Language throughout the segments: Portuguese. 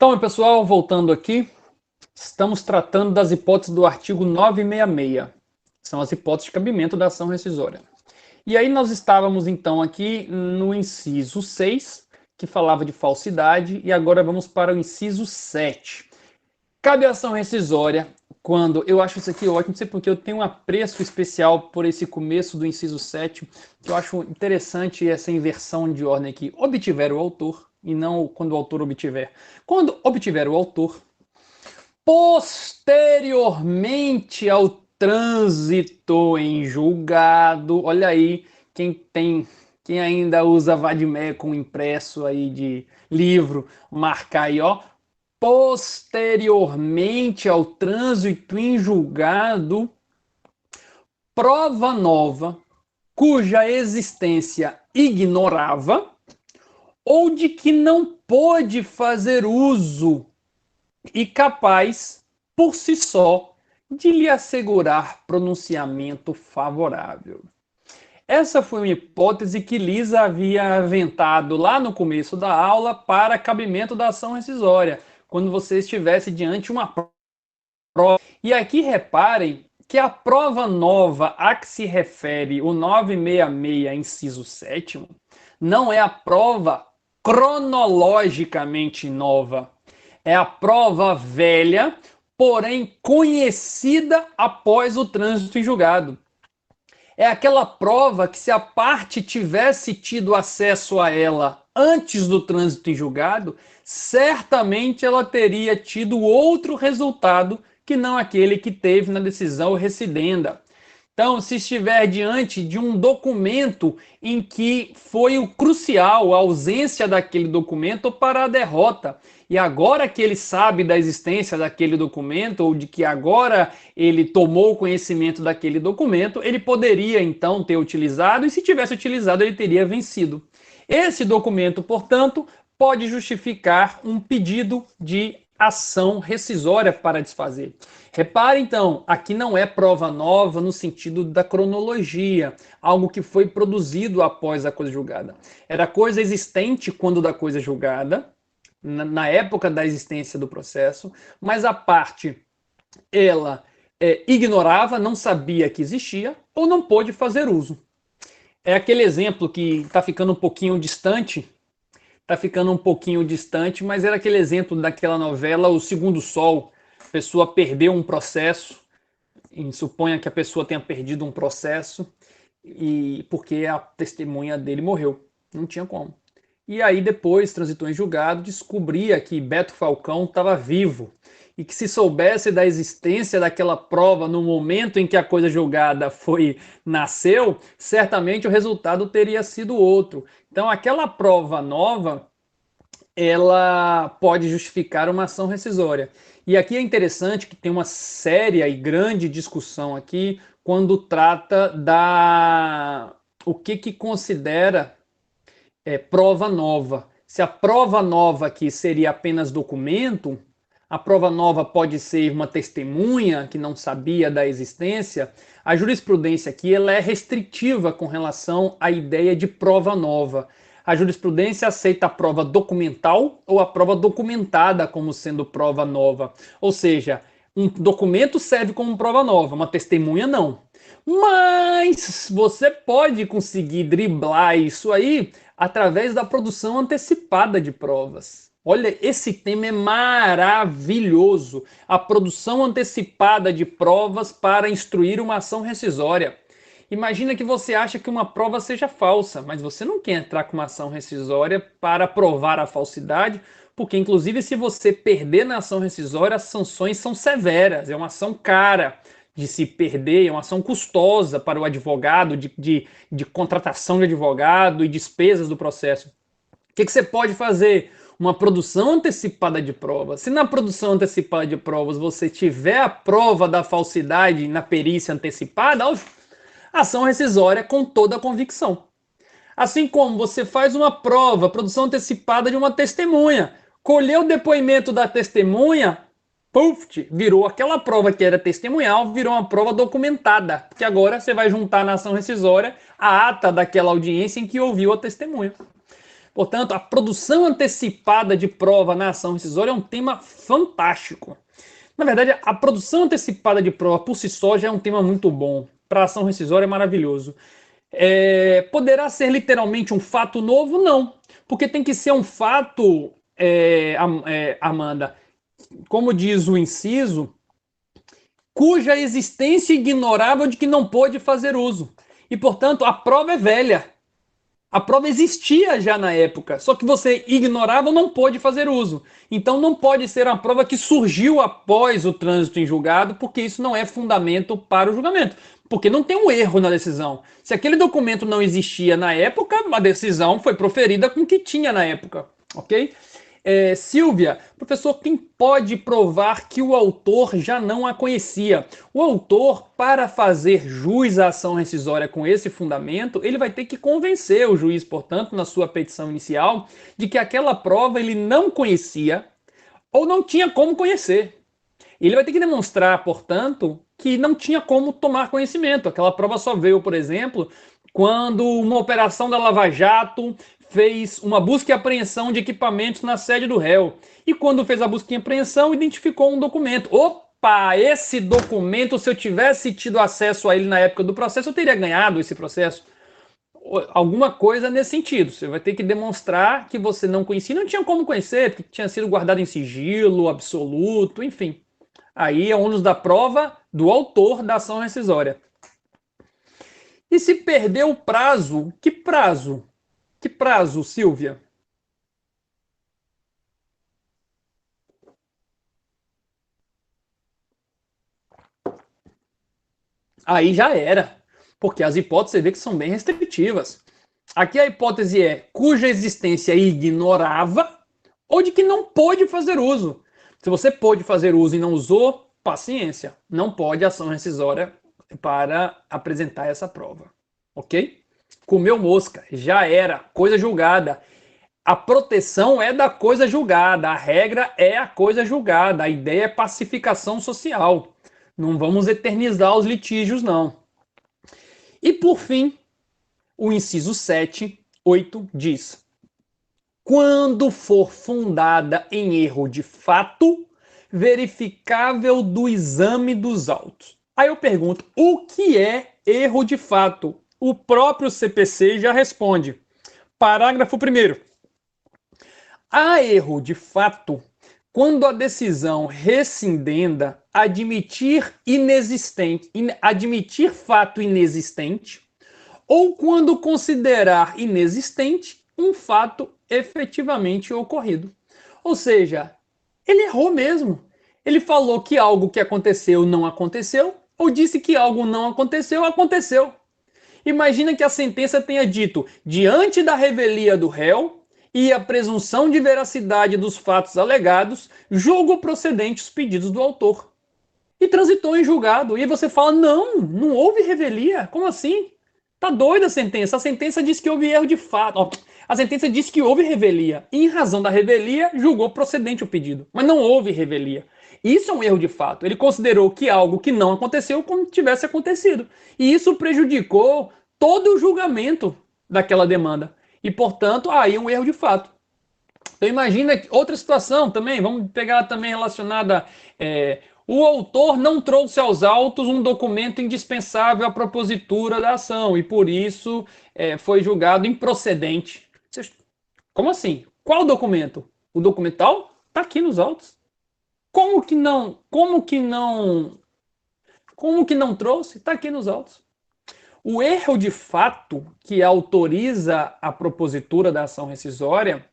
Então, pessoal, voltando aqui, estamos tratando das hipóteses do artigo 966. São as hipóteses de cabimento da ação rescisória. E aí nós estávamos, então, aqui no inciso 6, que falava de falsidade, e agora vamos para o inciso 7. Cabe a ação rescisória quando... Eu acho isso aqui ótimo, não sei porque eu tenho um apreço especial por esse começo do inciso 7, que eu acho interessante essa inversão de ordem aqui. Obtiver o autor, e não quando o autor obtiver. Quando obtiver o autor, posteriormente ao trânsito em julgado, olha aí, quem ainda usa vadimécum impresso aí de livro, marcar aí, ó, posteriormente ao trânsito em julgado, prova nova, cuja existência ignorava, ou de que não pôde fazer uso e capaz, por si só, de lhe assegurar pronunciamento favorável. Essa foi uma hipótese que Lisa havia aventado lá no começo da aula para cabimento da ação rescisória, quando você estivesse diante de uma prova. E aqui reparem que a prova nova a que se refere o 966, inciso 7º, não é a prova cronologicamente nova. É a prova velha, porém conhecida após o trânsito em julgado. É aquela prova que, se a parte tivesse tido acesso a ela antes do trânsito em julgado, certamente ela teria tido outro resultado que não aquele que teve na decisão recidenda. Então, se estiver diante de um documento em que foi o crucial a ausência daquele documento para a derrota, e agora que ele sabe da existência daquele documento, ou de que agora ele tomou conhecimento daquele documento, ele poderia então ter utilizado, e se tivesse utilizado, ele teria vencido. Esse documento, portanto, pode justificar um pedido de ação rescisória para desfazer. Repare, então, aqui não é prova nova no sentido da cronologia, algo que foi produzido após a coisa julgada. Era coisa existente quando da coisa julgada, na época da existência do processo, mas a parte, ela ignorava, não sabia que existia, ou não pôde fazer uso. É aquele exemplo que está ficando um pouquinho distante, mas era aquele exemplo daquela novela O Segundo Sol. A pessoa perdeu um processo, suponha que a pessoa tenha perdido um processo, e porque a testemunha dele morreu. Não tinha como. E aí depois, transitou em julgado, descobria que Beto Falcão estava vivo. E que se soubesse da existência daquela prova no momento em que a coisa julgada nasceu, certamente o resultado teria sido outro. Então aquela prova nova, ela pode justificar uma ação rescisória. E aqui é interessante que tem uma séria e grande discussão aqui quando trata o que considera prova nova. Se a prova nova aqui seria apenas documento, a prova nova pode ser uma testemunha que não sabia da existência. A jurisprudência aqui ela é restritiva com relação à ideia de prova nova. A jurisprudência aceita a prova documental ou a prova documentada como sendo prova nova. Ou seja, um documento serve como prova nova, uma testemunha não. Mas você pode conseguir driblar isso aí através da produção antecipada de provas. Olha, esse tema é maravilhoso. A produção antecipada de provas para instruir uma ação rescisória. Imagina que você acha que uma prova seja falsa, mas você não quer entrar com uma ação rescisória para provar a falsidade, porque inclusive se você perder na ação rescisória, as sanções são severas, é uma ação cara de se perder, é uma ação custosa para o advogado, de contratação de advogado e despesas do processo. O que você pode fazer? Uma produção antecipada de provas. Se na produção antecipada de provas você tiver a prova da falsidade na perícia antecipada, ação rescisória com toda a convicção. Assim como você faz uma prova, produção antecipada de uma testemunha, colheu o depoimento da testemunha, puf, virou aquela prova que era testemunhal, virou uma prova documentada, porque agora você vai juntar na ação rescisória a ata daquela audiência em que ouviu a testemunha. Portanto, a produção antecipada de prova na ação rescisória é um tema fantástico. Na verdade, a produção antecipada de prova por si só já é um tema muito bom. Para a ação rescisória é maravilhoso. Poderá ser literalmente um fato novo? Não. Porque tem que ser um fato, Amanda, como diz o inciso, cuja existência ignorável de que não pôde fazer uso. E, portanto, a prova é velha. A prova existia já na época, só que você ignorava ou não pôde fazer uso. Então não pode ser uma prova que surgiu após o trânsito em julgado, porque isso não é fundamento para o julgamento. Porque não tem um erro na decisão. Se aquele documento não existia na época, a decisão foi proferida com o que tinha na época. Ok? Silvia, professor, quem pode provar que o autor já não a conhecia? O autor, para fazer jus à ação rescisória com esse fundamento, ele vai ter que convencer o juiz, portanto, na sua petição inicial, de que aquela prova ele não conhecia ou não tinha como conhecer. Ele vai ter que demonstrar, portanto, que não tinha como tomar conhecimento. Aquela prova só veio, por exemplo, quando uma operação da Lava Jato fez uma busca e apreensão de equipamentos na sede do réu. E quando fez a busca e apreensão, identificou um documento. Opa, esse documento, se eu tivesse tido acesso a ele na época do processo, eu teria ganhado esse processo. Alguma coisa nesse sentido. Você vai ter que demonstrar que você não conhecia, não tinha como conhecer, porque tinha sido guardado em sigilo absoluto, enfim. Aí é ônus da prova do autor da ação rescisória. E se perder o prazo, que prazo? Que prazo, Silvia? Aí já era, porque as hipóteses você vê que são bem restritivas. Aqui a hipótese é cuja existência ignorava ou de que não pôde fazer uso. Se você pôde fazer uso e não usou, paciência, não pode ação rescisória para apresentar essa prova, ok? Comeu mosca, já era, coisa julgada. A proteção é da coisa julgada, a regra é a coisa julgada, a ideia é pacificação social. Não vamos eternizar os litígios, não. E por fim, o inciso 7(8) diz: quando for fundada em erro de fato, verificável do exame dos autos. Aí eu pergunto, o que é erro de fato? O próprio CPC já responde. Parágrafo 1º. Há erro de fato quando a decisão rescindenda admitir fato inexistente ou quando considerar inexistente um fato efetivamente ocorrido. Ou seja, ele errou mesmo. Ele falou que algo que aconteceu não aconteceu, ou disse que algo não aconteceu, aconteceu. Imagina que a sentença tenha dito, diante da revelia do réu e a presunção de veracidade dos fatos alegados, julgo procedente os pedidos do autor. E transitou em julgado. E você fala, não houve revelia. Como assim? Tá doida a sentença. A sentença diz que houve erro de fato. A sentença diz que houve revelia. E em razão da revelia, julgou procedente o pedido. Mas não houve revelia. Isso é um erro de fato. Ele considerou que algo que não aconteceu como tivesse acontecido. E isso prejudicou todo o julgamento daquela demanda. E, portanto, aí é um erro de fato. Então imagina outra situação também, vamos pegar também relacionada... o autor não trouxe aos autos um documento indispensável à propositura da ação e, por isso, foi julgado improcedente. Como assim? Qual documento? O documental está aqui nos autos. Como que não? Como que não trouxe? Está aqui nos autos. O erro de fato que autoriza a propositura da ação rescisória,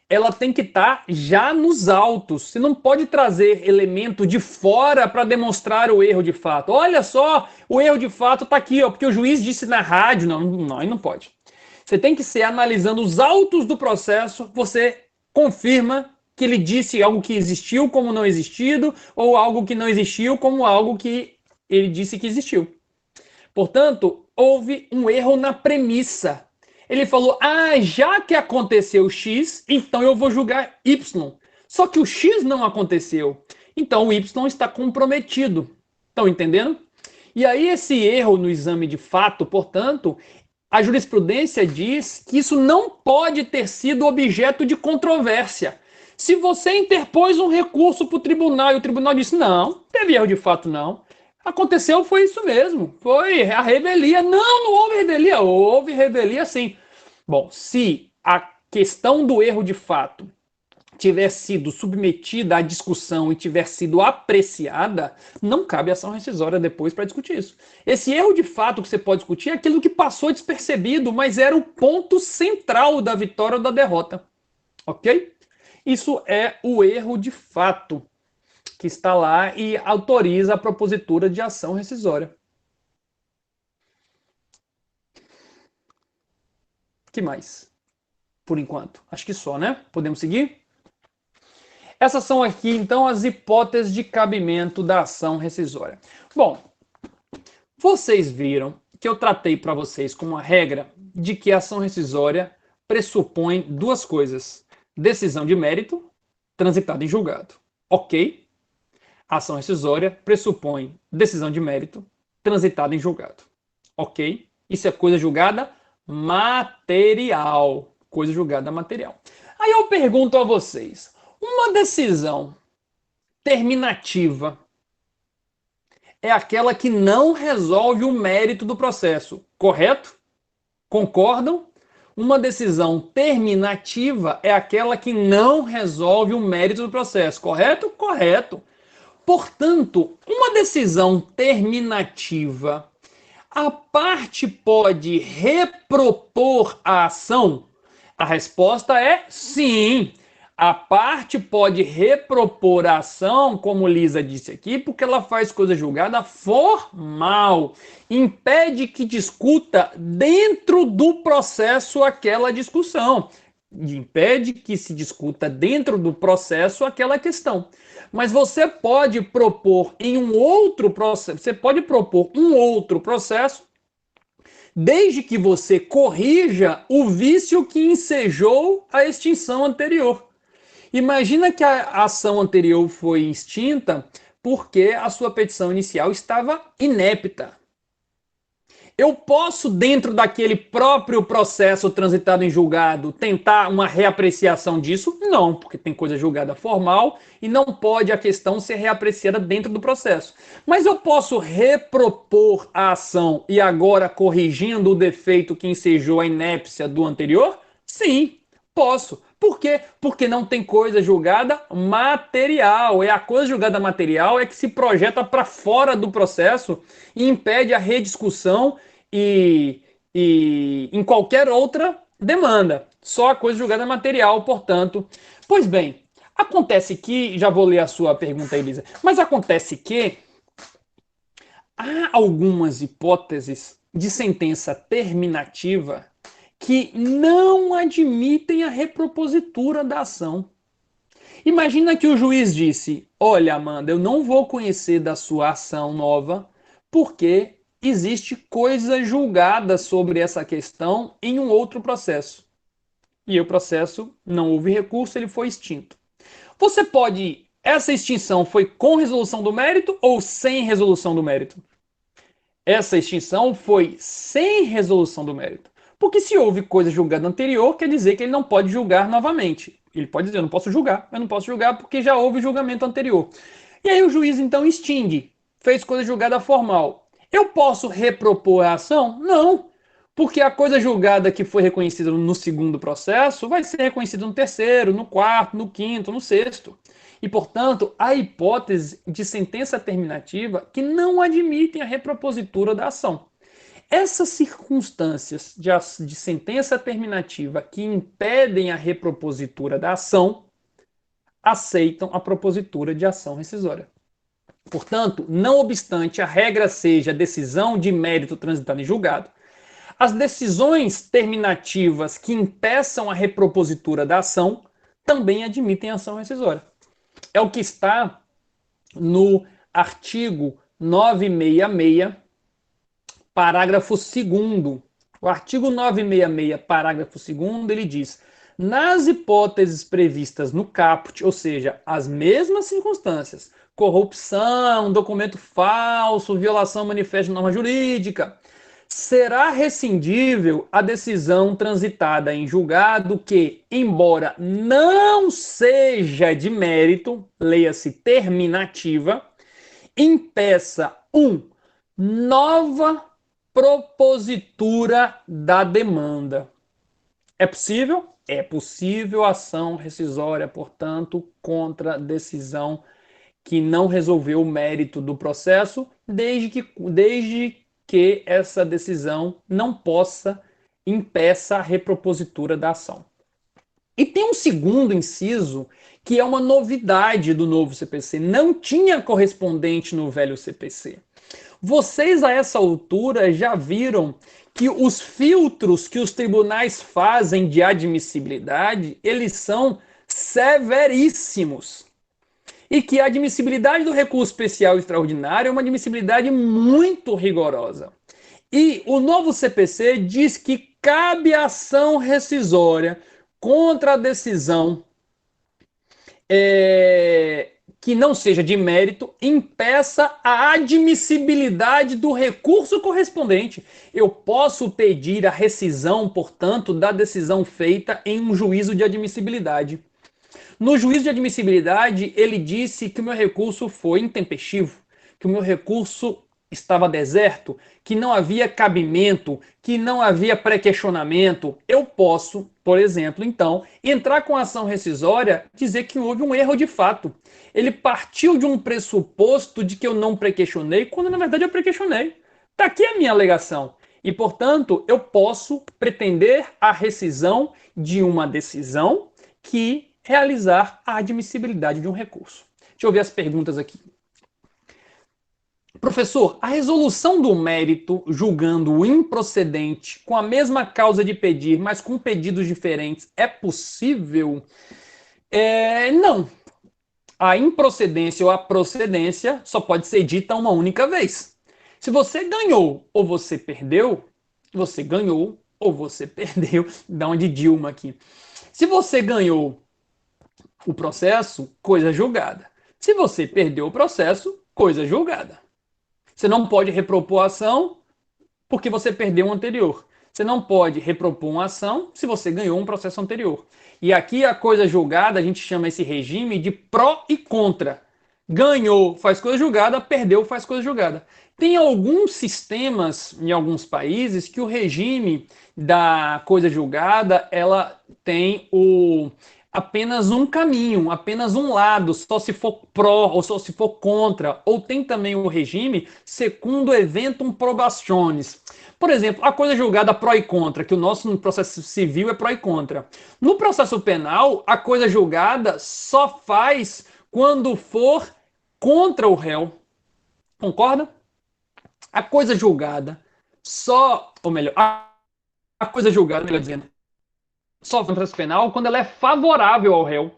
ela tem que estar já nos autos. Você não pode trazer elemento de fora para demonstrar o erro de fato. Olha só, o erro de fato está aqui, ó, porque o juiz disse na rádio. Não, aí não pode. Você tem que ser analisando os autos do processo, você confirma que ele disse algo que existiu como não existido, ou algo que não existiu como algo que ele disse que existiu. Portanto, houve um erro na premissa. Ele falou, já que aconteceu X, então eu vou julgar Y. Só que o X não aconteceu. Então o Y está comprometido. Estão entendendo? E aí esse erro no exame de fato, portanto, a jurisprudência diz que isso não pode ter sido objeto de controvérsia. Se você interpôs um recurso para o tribunal e o tribunal disse, não, teve erro de fato não, aconteceu, foi isso mesmo, foi a revelia. Não, não houve revelia sim. Bom, se a questão do erro de fato tiver sido submetida à discussão e tiver sido apreciada, não cabe ação rescisória depois para discutir isso. Esse erro de fato que você pode discutir é aquilo que passou despercebido, mas era o ponto central da vitória ou da derrota. Ok? Isso é o erro de fato que está lá e autoriza a propositura de ação rescisória. O que mais? Por enquanto. Acho que só, né? Podemos seguir? Essas são aqui, então, as hipóteses de cabimento da ação rescisória. Bom, vocês viram que eu tratei para vocês com uma regra de que a ação rescisória pressupõe duas coisas. Decisão de mérito, transitada em julgado. Ok? A ação rescisória pressupõe decisão de mérito, transitada em julgado. Ok? Isso é coisa julgada material. Coisa julgada material. Aí eu pergunto a vocês, uma decisão terminativa é aquela que não resolve o mérito do processo, correto? Concordam? Uma decisão terminativa é aquela que não resolve o mérito do processo, correto? Correto. Portanto, uma decisão terminativa, a parte pode repropor a ação? A resposta é sim. A parte pode repropor a ação, como Lisa disse aqui, porque ela faz coisa julgada formal. Impede que discuta dentro do processo aquela discussão. Impede que se discuta dentro do processo aquela questão. Mas você pode propor em um outro processo, você pode propor um outro processo, desde que você corrija o vício que ensejou a extinção anterior. Imagina que a ação anterior foi extinta porque a sua petição inicial estava inepta. Eu posso, dentro daquele próprio processo transitado em julgado, tentar uma reapreciação disso? Não, porque tem coisa julgada formal e não pode a questão ser reapreciada dentro do processo. Mas eu posso repropor a ação e agora corrigindo o defeito que ensejou a inépcia do anterior? Sim, posso. Por quê? Porque não tem coisa julgada material. É a coisa julgada material é que se projeta para fora do processo e impede a rediscussão e em qualquer outra demanda. Só a coisa julgada material, portanto. Pois bem, acontece que, já vou ler a sua pergunta, Elisa, mas acontece que há algumas hipóteses de sentença terminativa que não admitem a repropositura da ação. Imagina que o juiz disse, olha, Amanda, eu não vou conhecer da sua ação nova porque existe coisa julgada sobre essa questão em um outro processo. E o processo não houve recurso, ele foi extinto. Você pode... Essa extinção foi com resolução do mérito ou sem resolução do mérito? Essa extinção foi sem resolução do mérito. Porque se houve coisa julgada anterior, quer dizer que ele não pode julgar novamente. Ele pode dizer, eu não posso julgar porque já houve julgamento anterior. E aí o juiz então extingue, fez coisa julgada formal. Eu posso repropor a ação? Não, porque a coisa julgada que foi reconhecida no segundo processo vai ser reconhecida no terceiro, no quarto, no quinto, no sexto. E, portanto, há hipóteses de sentença terminativa que não admitem a repropositura da ação. Essas circunstâncias de sentença terminativa que impedem a repropositura da ação aceitam a propositura de ação rescisória. Portanto, não obstante a regra seja decisão de mérito transitada em julgado, as decisões terminativas que impeçam a repropositura da ação também admitem a ação rescisória. É o que está no artigo 966, parágrafo 2º. O artigo 966, parágrafo 2º, ele diz: nas hipóteses previstas no caput, ou seja, as mesmas circunstâncias, corrupção, documento falso, violação manifesta de norma jurídica, será rescindível a decisão transitada em julgado que, embora não seja de mérito, leia-se terminativa, impeça nova propositura da demanda. É possível? É possível ação rescisória, portanto, contra decisão que não resolveu o mérito do processo, desde que essa decisão não impeça a repropositura da ação. E tem um segundo inciso, que é uma novidade do novo CPC. Não tinha correspondente no velho CPC. Vocês, a essa altura, já viram que os filtros que os tribunais fazem de admissibilidade, eles são severíssimos. E que a admissibilidade do recurso especial extraordinário é uma admissibilidade muito rigorosa. E o novo CPC diz que cabe ação rescisória contra a decisão que não seja de mérito, impeça a admissibilidade do recurso correspondente. Eu posso pedir a rescisão, portanto, da decisão feita em um juízo de admissibilidade. No juízo de admissibilidade, ele disse que o meu recurso foi intempestivo, que o meu recurso estava deserto, que não havia cabimento, que não havia pré-questionamento. Eu posso, por exemplo, então, entrar com a ação rescisória, dizer que houve um erro de fato. Ele partiu de um pressuposto de que eu não pré-questionei, quando na verdade eu pré-questionei. Está aqui a minha alegação. E, portanto, eu posso pretender a rescisão de uma decisão que realizar a admissibilidade de um recurso. Deixa eu ver as perguntas aqui. Professor, a resolução do mérito julgando o improcedente com a mesma causa de pedir, mas com pedidos diferentes, é possível? Não. A improcedência ou a procedência só pode ser dita uma única vez. Se você ganhou ou você perdeu, você ganhou ou você perdeu. Dá uma de Dilma aqui. Se você ganhou o processo, coisa julgada. Se você perdeu o processo, coisa julgada. Você não pode repropor a ação porque você perdeu um anterior. Você não pode repropor uma ação se você ganhou um processo anterior. E aqui a coisa julgada, a gente chama esse regime de pró e contra. Ganhou, faz coisa julgada, perdeu, faz coisa julgada. Tem alguns sistemas em alguns países que o regime da coisa julgada, ela tem apenas um caminho, apenas um lado, só se for pró ou só se for contra. Ou tem também o regime secundum eventum probationis. Por exemplo, a coisa julgada pró e contra, que o nosso no processo civil é pró e contra. No processo penal, a coisa julgada só faz quando for contra o réu. Concorda? A coisa julgada só, ou melhor, a coisa julgada, melhor dizendo, só no processo penal quando ela é favorável ao réu.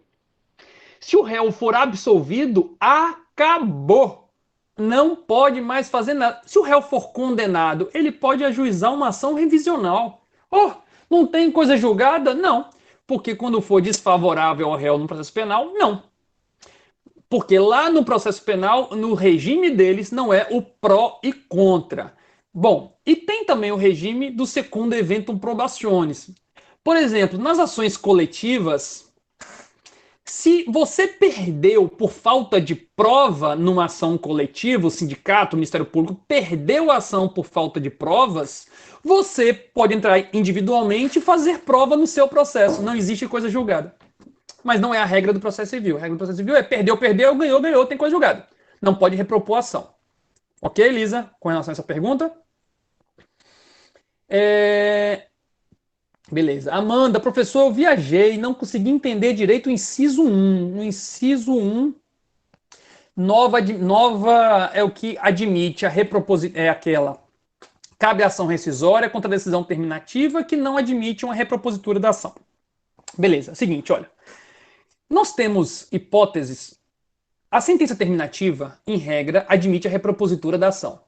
Se o réu for absolvido, acabou. Não pode mais fazer nada. Se o réu for condenado, ele pode ajuizar uma ação revisional. Oh, não tem coisa julgada? Não. Porque quando for desfavorável ao réu no processo penal, não. Porque lá no processo penal, no regime deles, não é o pró e contra. Bom, e tem também o regime do secundum eventum probationis. Por exemplo, nas ações coletivas, se você perdeu por falta de prova numa ação coletiva, o sindicato, o Ministério Público perdeu a ação por falta de provas, você pode entrar individualmente e fazer prova no seu processo. Não existe coisa julgada. Mas não é a regra do processo civil. A regra do processo civil é perdeu, perdeu, ganhou, ganhou, tem coisa julgada. Não pode repropor a ação. Ok, Elisa? Com relação a essa pergunta? Beleza. Amanda, professor, eu viajei, não consegui entender direito o inciso 1. No inciso 1, nova é o que admite a reproposição, é aquela. Cabe a ação rescisória contra a decisão terminativa que não admite uma repropositura da ação. Beleza. Seguinte, olha. Nós temos hipóteses. A sentença terminativa, em regra, admite a repropositura da ação.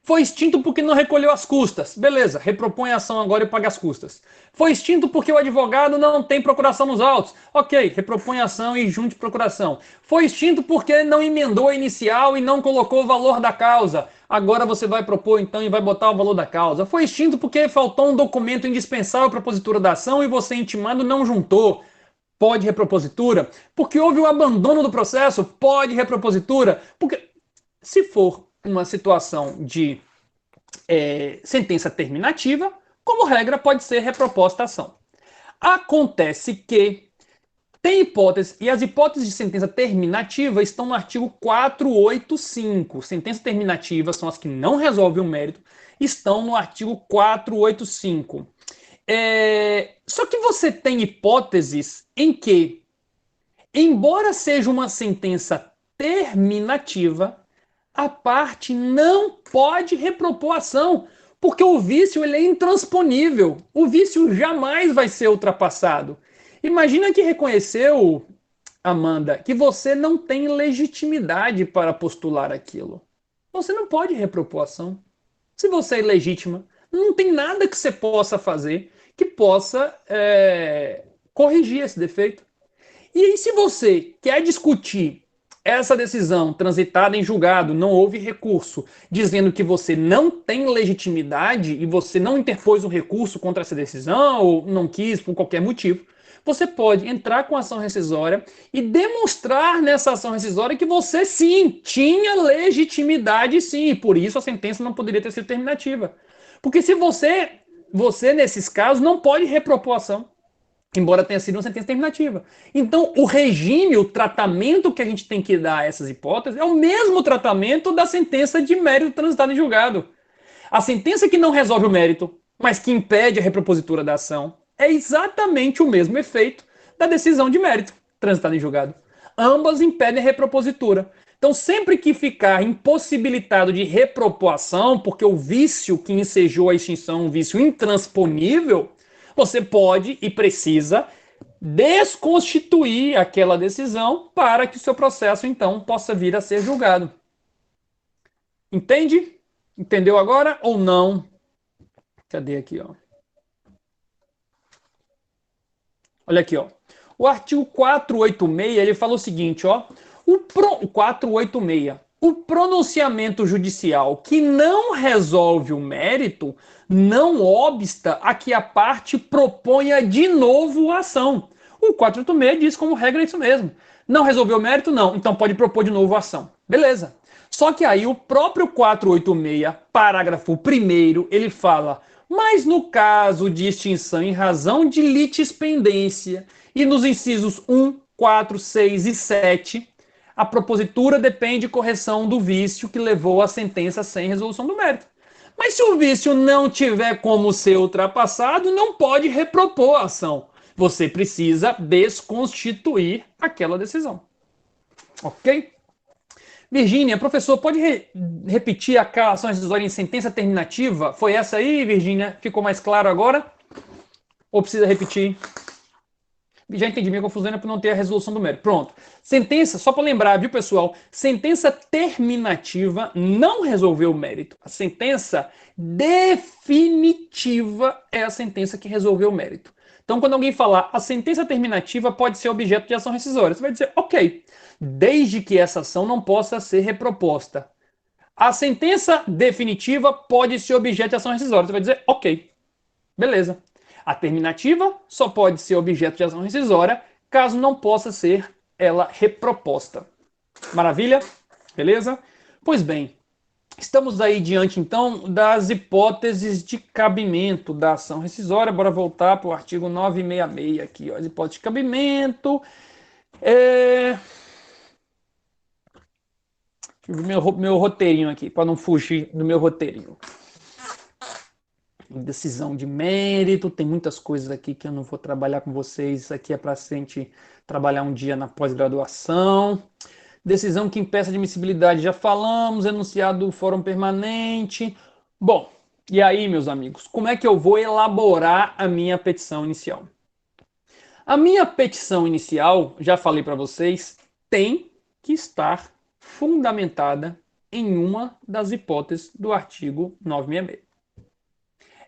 Foi extinto porque não recolheu as custas. Beleza, repropõe a ação agora e paga as custas. Foi extinto porque o advogado não tem procuração nos autos. Ok, repropõe a ação e junte procuração. Foi extinto porque não emendou a inicial e não colocou o valor da causa. Agora você vai propor então e vai botar o valor da causa. Foi extinto porque faltou um documento indispensável para a positura da ação e você intimado não juntou. Pode repropositura. Porque houve o abandono do processo. Pode repropositura. Porque se for uma situação de sentença terminativa, como regra, pode ser reproposta a ação. Acontece que tem hipóteses, e as hipóteses de sentença terminativa estão no artigo 485. Sentenças terminativas são as que não resolvem o mérito, estão no artigo 485. Só que você tem hipóteses em que, embora seja uma sentença terminativa, a parte não pode repropor a ação, porque o vício ele é intransponível. O vício jamais vai ser ultrapassado. Imagina que reconheceu, Amanda, que você não tem legitimidade para postular aquilo. Você não pode repropor a ação. Se você é ilegítima, não tem nada que você possa fazer que possa corrigir esse defeito. E aí, se você quer discutir essa decisão transitada em julgado, não houve recurso, dizendo que você não tem legitimidade e você não interpôs um recurso contra essa decisão ou não quis por qualquer motivo, você pode entrar com ação rescisória e demonstrar nessa ação rescisória que você sim tinha legitimidade, sim, e por isso a sentença não poderia ter sido terminativa. Porque se você nesses casos não pode repropor a ação, embora tenha sido uma sentença terminativa. Então, o regime, o tratamento que a gente tem que dar a essas hipóteses é o mesmo tratamento da sentença de mérito transitada em julgado. A sentença que não resolve o mérito, mas que impede a repropositura da ação, é exatamente o mesmo efeito da decisão de mérito transitada em julgado. Ambas impedem a repropositura. Então, sempre que ficar impossibilitado de repropor a ação, porque o vício que ensejou a extinção é um vício intransponível, você pode e precisa desconstituir aquela decisão para que o seu processo, então, possa vir a ser julgado. Entende? Entendeu agora ou não? Cadê aqui, ó? Olha aqui, ó. O artigo 486, ele fala o seguinte, ó. O 486. O pronunciamento judicial que não resolve o mérito não obsta a que a parte proponha de novo a ação. O 486 diz como regra isso mesmo. Não resolveu o mérito? Não. Então pode propor de novo a ação. Beleza. Só que aí o próprio 486, parágrafo 1º, ele fala: mas no caso de extinção em razão de litispendência e nos incisos 1, 4, 6 e 7, a propositura depende de correção do vício que levou à sentença sem resolução do mérito. Mas se o vício não tiver como ser ultrapassado, não pode repropor a ação. Você precisa desconstituir aquela decisão. Ok? Virgínia, professor, pode repetir a ação rescisória em sentença terminativa? Foi essa aí, Virgínia? Ficou mais claro agora? Ou precisa repetir? Já entendi, minha confusão é por não ter a resolução do mérito. Pronto. Sentença, só para lembrar, viu, pessoal? Sentença terminativa não resolveu o mérito. A sentença definitiva é a sentença que resolveu o mérito. Então, quando alguém falar a sentença terminativa pode ser objeto de ação rescisória, você vai dizer, ok, desde que essa ação não possa ser reproposta. A sentença definitiva pode ser objeto de ação rescisória, você vai dizer, ok, beleza. A terminativa só pode ser objeto de ação rescisória caso não possa ser ela reproposta. Maravilha? Beleza? Pois bem, estamos aí diante, então, das hipóteses de cabimento da ação rescisória. Bora voltar para o artigo 966 aqui, ó, as hipóteses de cabimento. Deixa eu ver meu roteirinho aqui, para não fugir do meu roteirinho. Decisão de mérito, tem muitas coisas aqui que eu não vou trabalhar com vocês. Isso aqui é para a gente trabalhar um dia na pós-graduação. Decisão que impeça a admissibilidade, já falamos. Enunciado do fórum permanente. Bom, e aí, meus amigos, como é que eu vou elaborar a minha petição inicial? A minha petição inicial, já falei para vocês, tem que estar fundamentada em uma das hipóteses do artigo 966.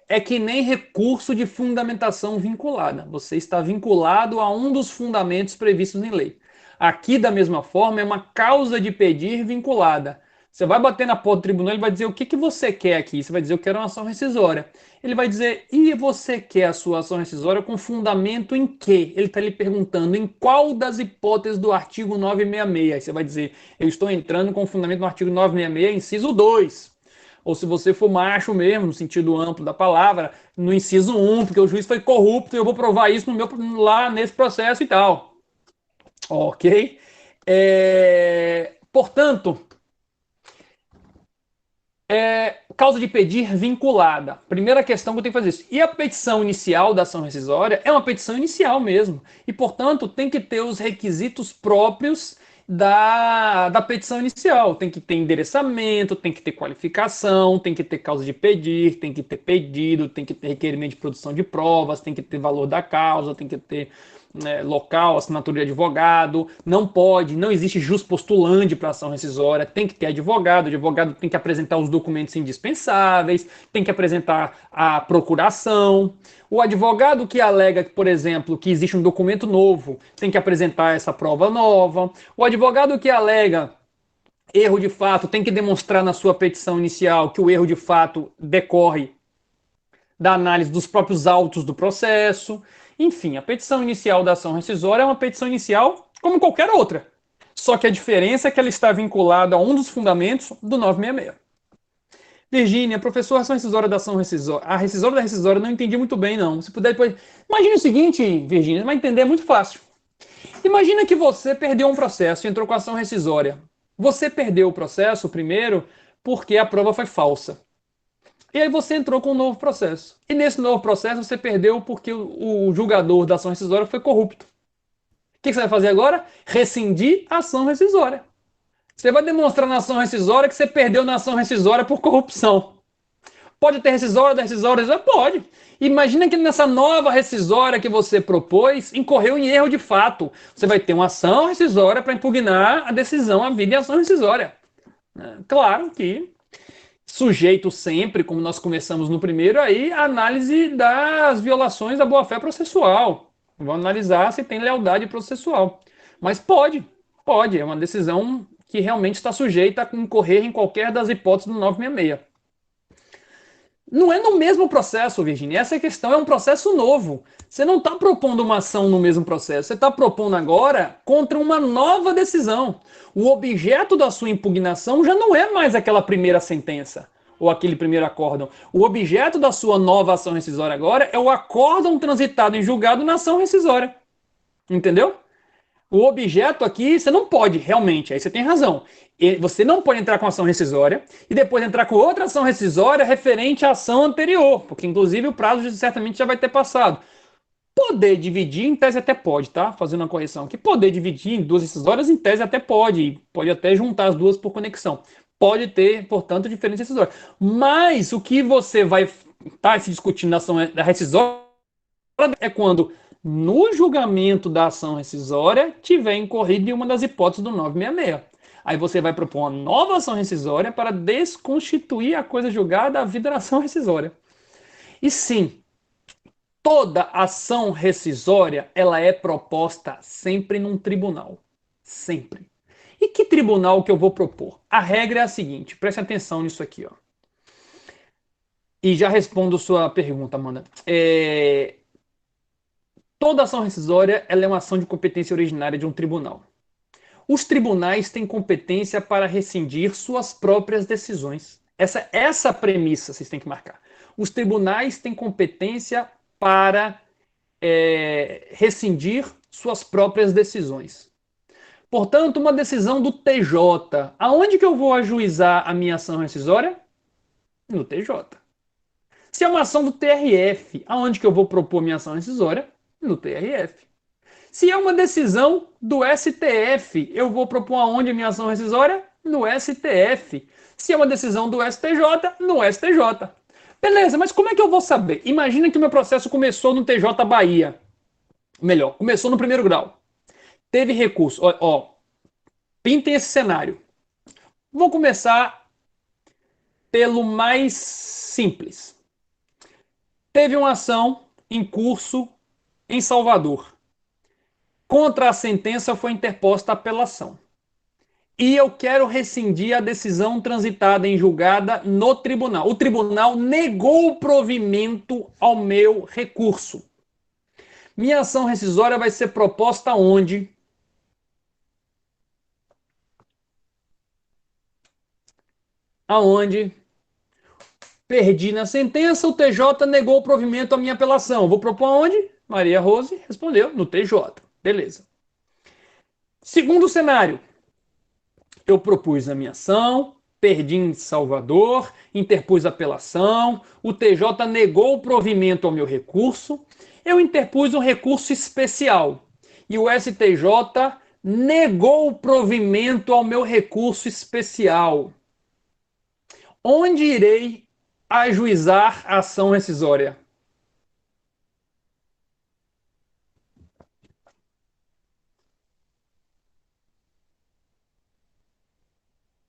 É que nem recurso de fundamentação vinculada. Você está vinculado a um dos fundamentos previstos em lei. Aqui, da mesma forma, é uma causa de pedir vinculada. Você vai bater na porta do tribunal, ele vai dizer o que você quer aqui. Você vai dizer, eu quero uma ação rescisória. Ele vai dizer, e você quer a sua ação rescisória com fundamento em quê? Ele está lhe perguntando em qual das hipóteses do artigo 966. Aí você vai dizer, eu estou entrando com fundamento no artigo 966, inciso 2. Ou se você for macho mesmo, no sentido amplo da palavra, no inciso 1, porque o juiz foi corrupto e eu vou provar isso lá nesse processo e tal. Ok? Portanto, causa de pedir vinculada. Primeira questão que eu tenho que fazer isso. E a petição inicial da ação rescisória é uma petição inicial mesmo. E, portanto, tem que ter os requisitos próprios da petição inicial. Tem que ter endereçamento, tem que ter qualificação, tem que ter causa de pedir, tem que ter pedido, tem que ter requerimento de produção de provas, tem que ter valor da causa, tem que ter local, assinatura de advogado, não existe jus postulante para ação rescisória, tem que ter advogado, o advogado tem que apresentar os documentos indispensáveis, tem que apresentar a procuração. O advogado que alega, por exemplo, que existe um documento novo, tem que apresentar essa prova nova. O advogado que alega erro de fato tem que demonstrar na sua petição inicial que o erro de fato decorre da análise dos próprios autos do processo. Enfim, a petição inicial da ação rescisória é uma petição inicial como qualquer outra. Só que a diferença é que ela está vinculada a um dos fundamentos do 966. Virgínia, professor, a ação rescisória da ação rescisória. A rescisória da rescisória não entendi muito bem, não. Se puder depois. Imagine o seguinte, Virgínia, vai entender, é muito fácil. Imagina que você perdeu um processo e entrou com a ação rescisória. Você perdeu o processo primeiro porque a prova foi falsa. E aí você entrou com um novo processo. E nesse novo processo você perdeu porque o julgador da ação rescisória foi corrupto. O que você vai fazer agora? Rescindir a ação rescisória. Você vai demonstrar na ação rescisória que você perdeu na ação rescisória por corrupção. Pode ter rescisória da rescisória? Pode. Imagina que nessa nova rescisória que você propôs, incorreu em erro de fato. Você vai ter uma ação rescisória para impugnar a decisão, a vida e a ação rescisória. Claro que sujeito sempre, como nós começamos no primeiro, aí a análise das violações da boa-fé processual. Vamos analisar se tem lealdade processual. Mas pode, é uma decisão que realmente está sujeita a incorrer em qualquer das hipóteses do 966. Não é no mesmo processo, Virginia. Essa questão é um processo novo. Você não está propondo uma ação no mesmo processo. Você está propondo agora contra uma nova decisão. O objeto da sua impugnação já não é mais aquela primeira sentença ou aquele primeiro acórdão. O objeto da sua nova ação rescisória agora é o acórdão transitado em julgado na ação rescisória. Entendeu? O objeto aqui, você não pode, realmente, aí você tem razão. Você não pode entrar com ação rescisória e depois entrar com outra ação rescisória referente à ação anterior, porque inclusive o prazo certamente já vai ter passado. Poder dividir, em tese até pode, tá? Fazendo uma correção aqui. Poder dividir em duas rescisórias, em tese até pode. Pode até juntar as duas por conexão. Pode ter, portanto, diferença rescisória. Mas o que você vai estar se discutindo na ação da rescisória é quando no julgamento da ação rescisória tiver incorrido em uma das hipóteses do 966. Aí você vai propor uma nova ação rescisória para desconstituir a coisa julgada à vida da ação rescisória. E sim, toda ação rescisória ela é proposta sempre num tribunal. Sempre. E que tribunal que eu vou propor? A regra é a seguinte, preste atenção nisso aqui, ó. E já respondo sua pergunta, Amanda. Toda ação rescisória ela é uma ação de competência originária de um tribunal. Os tribunais têm competência para rescindir suas próprias decisões. Essa premissa vocês têm que marcar. Os tribunais têm competência para rescindir suas próprias decisões. Portanto, uma decisão do TJ. Aonde que eu vou ajuizar a minha ação rescisória? No TJ. Se é uma ação do TRF, aonde que eu vou propor minha ação rescisória? No TRF. Se é uma decisão do STF, eu vou propor aonde a minha ação rescisória? No STF. Se é uma decisão do STJ, no STJ. Beleza, mas como é que eu vou saber? Imagina que o meu processo começou no TJ Bahia. Melhor, começou no primeiro grau. Teve recurso. Pintem esse cenário. Vou começar pelo mais simples. Teve uma ação em curso em Salvador. Contra a sentença foi interposta apelação. E eu quero rescindir a decisão transitada em julgada no tribunal. O tribunal negou o provimento ao meu recurso. Minha ação rescisória vai ser proposta onde? Aonde? Perdi na sentença, o TJ negou o provimento à minha apelação. Vou propor aonde? Maria Rose respondeu no TJ. Beleza. Segundo cenário, eu propus a minha ação, perdi em Salvador, interpus apelação, o TJ negou o provimento ao meu recurso, eu interpus um recurso especial e o STJ negou o provimento ao meu recurso especial. Onde irei ajuizar a ação rescisória?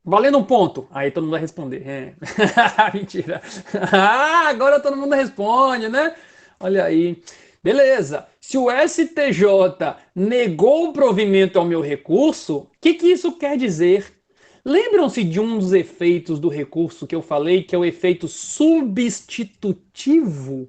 Valendo um ponto. Aí todo mundo vai responder. É. Mentira. Ah, agora todo mundo responde, né? Olha aí. Beleza. Se o STJ negou o provimento ao meu recurso, o que isso quer dizer? Lembram-se de um dos efeitos do recurso que eu falei, que é o efeito substitutivo?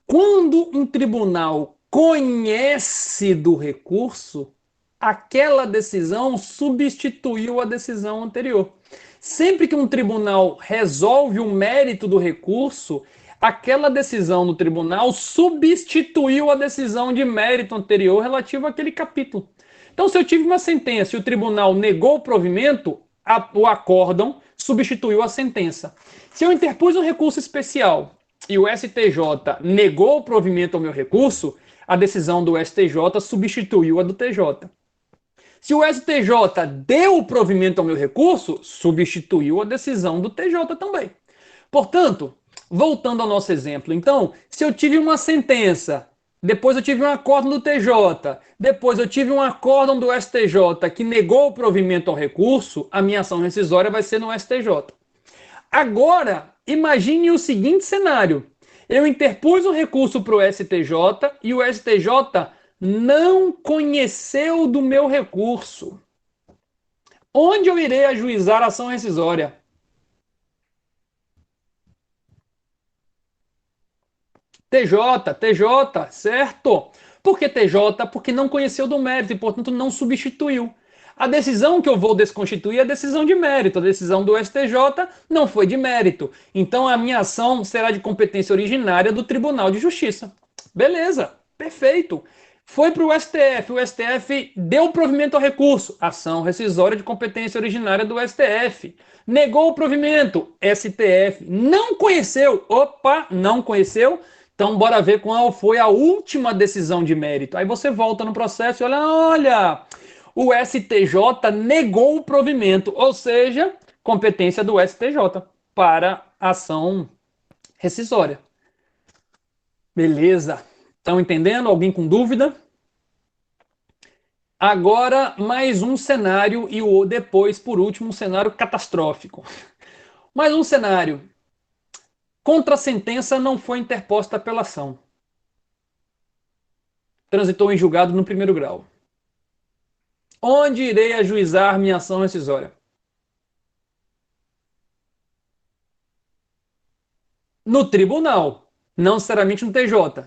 Quando um tribunal conhece do recurso, aquela decisão substituiu a decisão anterior. Sempre que um tribunal resolve o mérito do recurso, aquela decisão do tribunal substituiu a decisão de mérito anterior relativa àquele capítulo. Então, se eu tive uma sentença e o tribunal negou o provimento, o acórdão substituiu a sentença. Se eu interpus um recurso especial e o STJ negou o provimento ao meu recurso, a decisão do STJ substituiu a do TJ. Se o STJ deu o provimento ao meu recurso, substituiu a decisão do TJ também. Portanto, voltando ao nosso exemplo, então, se eu tive uma sentença, depois eu tive um acórdão do TJ, depois eu tive um acórdão do STJ que negou o provimento ao recurso, a minha ação rescisória vai ser no STJ. Agora, imagine o seguinte cenário. Eu interpus um recurso para o STJ e o STJ não conheceu do meu recurso. Onde eu irei ajuizar a ação rescisória? TJ, certo? Por que TJ? Porque não conheceu do mérito e, portanto, não substituiu. A decisão que eu vou desconstituir é a decisão de mérito. A decisão do STJ não foi de mérito. Então, a minha ação será de competência originária do Tribunal de Justiça. Beleza, perfeito. Foi para o STF deu provimento ao recurso, ação rescisória de competência originária do STF. Negou o provimento, STF não conheceu, não conheceu, então bora ver qual foi a última decisão de mérito. Aí você volta no processo e olha, o STJ negou o provimento, ou seja, competência do STJ para ação rescisória. Beleza. Estão entendendo? Alguém com dúvida? Agora, mais um cenário e o depois, por último, um cenário catastrófico. Mais um cenário. Contra a sentença não foi interposta apelação. Transitou em julgado no primeiro grau. Onde irei ajuizar minha ação rescisória? No tribunal. Não necessariamente no TJ.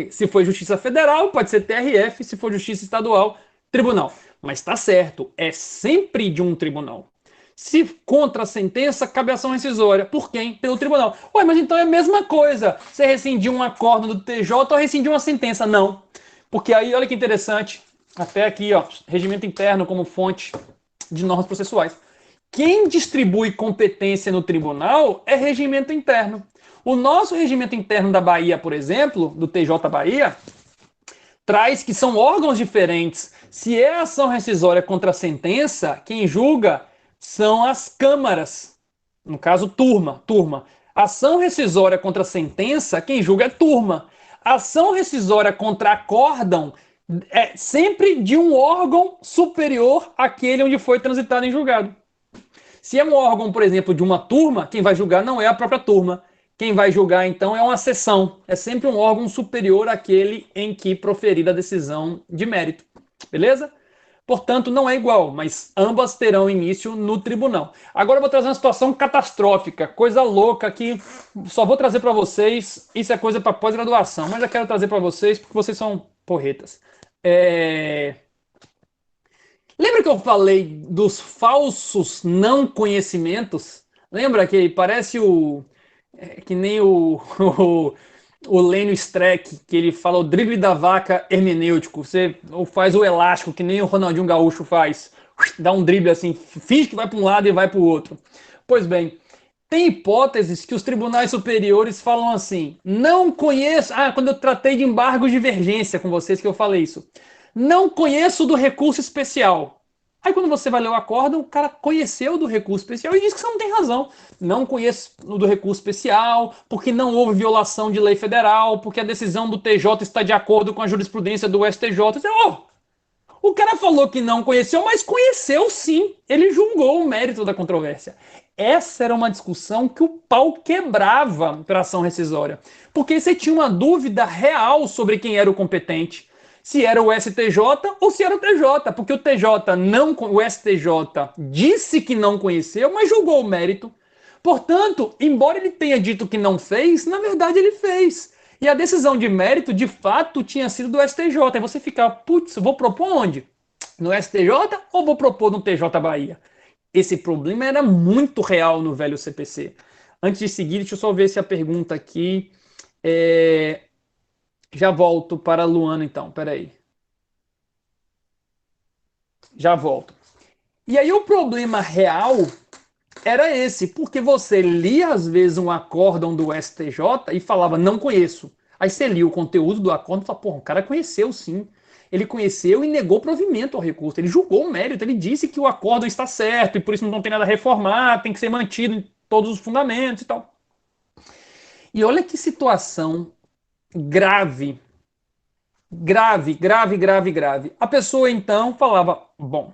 Se for Justiça Federal, pode ser TRF. Se for Justiça Estadual, tribunal. Mas está certo, é sempre de um tribunal. Se contra a sentença, cabe ação rescisória. Por quem? Pelo tribunal. Ué, mas então é a mesma coisa. Você rescindiu um acordo do TJ ou rescindiu uma sentença? Não. Porque aí, olha que interessante. Até aqui, ó, regimento interno como fonte de normas processuais. Quem distribui competência no tribunal é regimento interno. O nosso regimento interno da Bahia, por exemplo, do TJ Bahia, traz que são órgãos diferentes. Se é ação rescisória contra a sentença, quem julga são as câmaras. No caso, turma. Ação rescisória contra a sentença, quem julga é turma. Ação rescisória contra acórdão é sempre de um órgão superior àquele onde foi transitado em julgado. Se é um órgão, por exemplo, de uma turma, quem vai julgar não é a própria turma. Quem vai julgar, então, é uma seção. É sempre um órgão superior àquele em que proferida a decisão de mérito. Beleza? Portanto, não é igual, mas ambas terão início no tribunal. Agora eu vou trazer uma situação catastrófica, coisa louca que só vou trazer para vocês. Isso é coisa para pós-graduação, mas eu quero trazer para vocês porque vocês são porretas. Lembra que eu falei dos falsos não conhecimentos? Lembra que parece que nem o Lênio Streck, que ele fala o drible da vaca hermenêutico. Você faz o elástico, que nem o Ronaldinho Gaúcho faz. Dá um drible assim, finge que vai para um lado e vai para o outro. Pois bem, tem hipóteses que os tribunais superiores falam assim: não conheço. Ah, quando eu tratei de embargo de divergência com vocês que eu falei isso. Não conheço do recurso especial. Aí quando você vai ler o acórdão, o cara conheceu do recurso especial e diz que você não tem razão. Não conheço do recurso especial, porque não houve violação de lei federal, porque a decisão do TJ está de acordo com a jurisprudência do STJ. Você, o cara falou que não conheceu, mas conheceu sim. Ele julgou o mérito da controvérsia. Essa era uma discussão que o pau quebrava para a ação rescisória. Porque você tinha uma dúvida real sobre quem era o competente. Se era o STJ ou se era o TJ. Porque o STJ disse que não conheceu, mas julgou o mérito. Portanto, embora ele tenha dito que não fez, na verdade ele fez. E a decisão de mérito, de fato, tinha sido do STJ. Aí você fica, putz, vou propor onde? No STJ ou vou propor no TJ Bahia? Esse problema era muito real no velho CPC. Antes de seguir, deixa eu só ver se a pergunta aqui. Já volto para a Luana, então. Peraí. Já volto. E aí o problema real era esse, porque você lia às vezes um acórdão do STJ e falava, não conheço. Aí você lia o conteúdo do acórdão e falava, pô, o cara conheceu sim. Ele conheceu e negou provimento ao recurso. Ele julgou o mérito, ele disse que o acórdão está certo e por isso não tem nada a reformar, tem que ser mantido em todos os fundamentos e tal. E olha que situação grave. Grave, grave, grave, grave. A pessoa então falava, bom,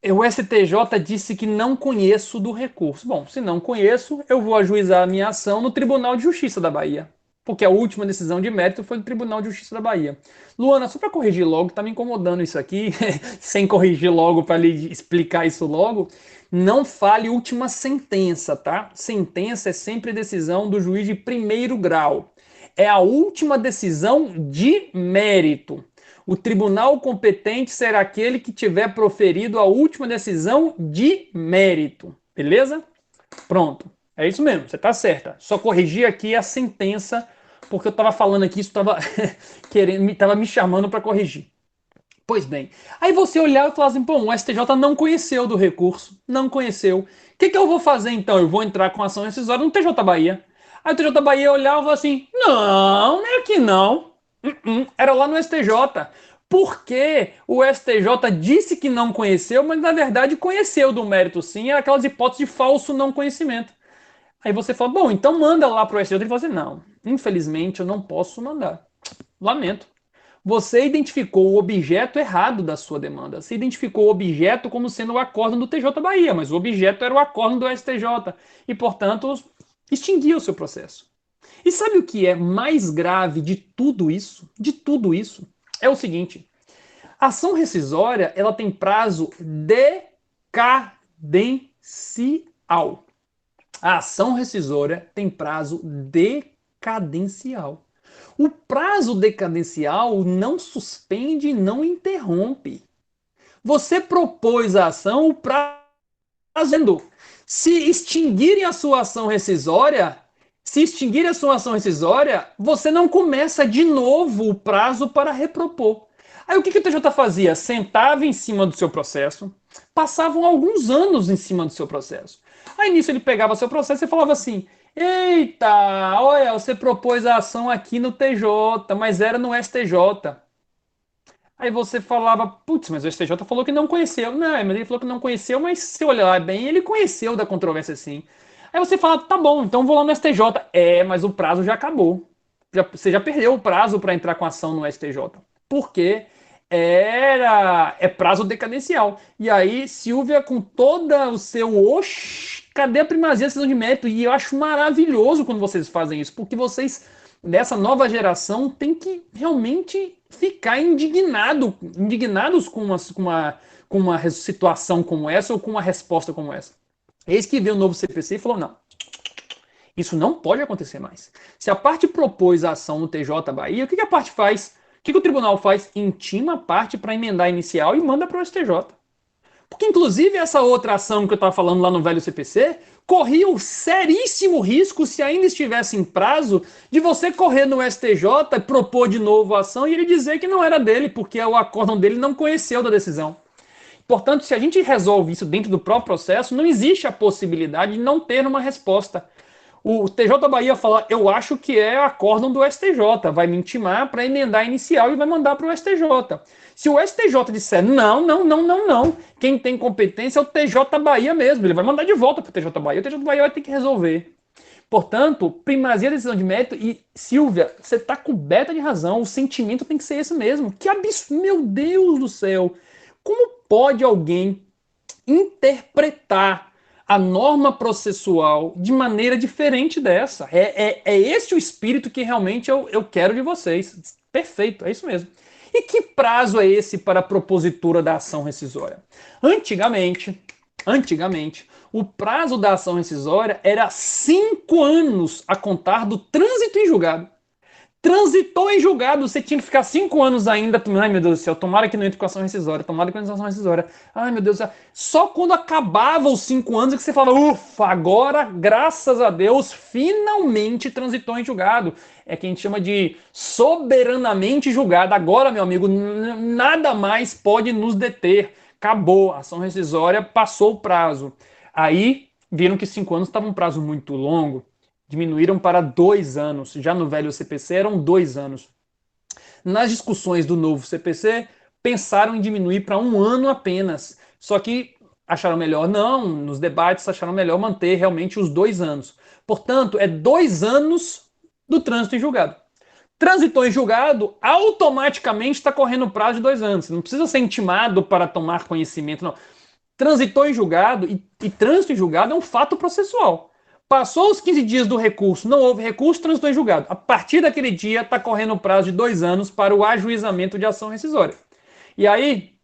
o STJ disse que não conheço do recurso. Bom, se não conheço, eu vou ajuizar a minha ação no Tribunal de Justiça da Bahia. Porque a última decisão de mérito foi do Tribunal de Justiça da Bahia. Luana, só para corrigir logo, tá me incomodando isso aqui, sem corrigir logo para lhe explicar isso logo. Não fale última sentença, tá? Sentença é sempre decisão do juiz de primeiro grau. É a última decisão de mérito. O tribunal competente será aquele que tiver proferido a última decisão de mérito. Beleza? Pronto. É isso mesmo, você está certa. Só corrigir aqui a sentença, porque eu estava falando aqui, isso estava querendo, estava me chamando para corrigir. Pois bem, aí você olhar e falar assim, pô, o STJ não conheceu do recurso, não conheceu. O que eu vou fazer então? Eu vou entrar com ação rescisória no TJ Bahia. Aí o TJ Bahia olhava e falava assim, não é aqui não. Era lá no STJ. Porque o STJ disse que não conheceu, mas na verdade conheceu do mérito sim, era aquelas hipóteses de falso não conhecimento. Aí você fala, bom, então manda lá pro STJ. Ele fala assim, não, infelizmente eu não posso mandar. Lamento. Você identificou o objeto errado da sua demanda. Você identificou o objeto como sendo o acórdão do TJ Bahia, mas o objeto era o acórdão do STJ. E, portanto, extinguiu o seu processo. E sabe o que é mais grave de tudo isso? De tudo isso? É o seguinte. A ação rescisória, ela tem prazo decadencial. A ação rescisória tem prazo decadencial. O prazo decadencial não suspende e não interrompe. Você propôs a ação, o prazo. Se extinguirem a sua ação rescisória, você não começa de novo o prazo para repropor. Aí o que o TJ fazia? Sentava em cima do seu processo, passavam alguns anos em cima do seu processo. Aí nisso ele pegava seu processo e falava assim: eita, olha, você propôs a ação aqui no TJ, mas era no STJ. Aí você falava, putz, mas o STJ falou que não conheceu. Não, mas ele falou que não conheceu, mas se olhar bem, ele conheceu da controvérsia sim. Aí você fala, tá bom, então vou lá no STJ. Mas o prazo já acabou. Você já perdeu o prazo para entrar com ação no STJ. Por quê? é prazo decadencial. E aí, Silvia, com todo o seu cadê a primazia da decisão de mérito? E eu acho maravilhoso quando vocês fazem isso, porque vocês, dessa nova geração, têm que realmente ficar indignados com uma situação como essa ou com uma resposta como essa. Eis que veio o novo CPC e falou: não, isso não pode acontecer mais. Se a parte propôs a ação no TJ Bahia, o que a parte faz? O que o tribunal faz? Intima a parte para emendar a inicial e manda para o STJ. Porque, inclusive, essa outra ação que eu estava falando lá no velho CPC corria o seríssimo risco, se ainda estivesse em prazo, de você correr no STJ, propor de novo a ação e ele dizer que não era dele, porque o acórdão dele não conheceu da decisão. Portanto, se a gente resolve isso dentro do próprio processo, não existe a possibilidade de não ter uma resposta. O TJ Bahia fala: eu acho que é acórdão do STJ, vai me intimar para emendar a inicial e vai mandar para o STJ. Se o STJ disser não, quem tem competência é o TJ Bahia mesmo, ele vai mandar de volta para o TJ Bahia, o TJ Bahia vai ter que resolver. Portanto, primazia da decisão de mérito, e Silvia, você está coberta de razão, o sentimento tem que ser esse mesmo. Que absurdo, meu Deus do céu! Como pode alguém interpretar a norma processual de maneira diferente dessa? É esse o espírito que realmente eu quero de vocês. Perfeito, é isso mesmo. E que prazo é esse para a propositura da ação rescisória? Antigamente, o prazo da ação rescisória era 5 anos a contar do trânsito em julgado. Transitou em julgado, você tinha que ficar 5 anos ainda. Ai, meu Deus do céu, tomara que não entre com ação rescisória, tomara que não entre com ação rescisória. Ai, meu Deus do céu. Só quando acabava os 5 anos é que você falava: ufa, agora, graças a Deus, finalmente transitou em julgado. É que a gente chama de soberanamente julgado. Agora, meu amigo, nada mais pode nos deter. Acabou, a ação rescisória passou o prazo. Aí, viram que 5 anos estava um prazo muito longo. Diminuíram para 2 anos. Já no velho CPC eram 2 anos. Nas discussões do novo CPC, pensaram em diminuir para 1 ano apenas. Só que acharam melhor não, nos debates acharam melhor manter realmente os 2 anos. Portanto, é 2 anos do trânsito em julgado. Transitou em julgado, automaticamente está correndo o prazo de 2 anos. Você não precisa ser intimado para tomar conhecimento, não. Transitou em julgado, e trânsito em julgado é um fato processual. Passou os 15 dias do recurso, não houve recurso, transitou em julgado. A partir daquele dia, está correndo o prazo de 2 anos para o ajuizamento de ação rescisória. E aí,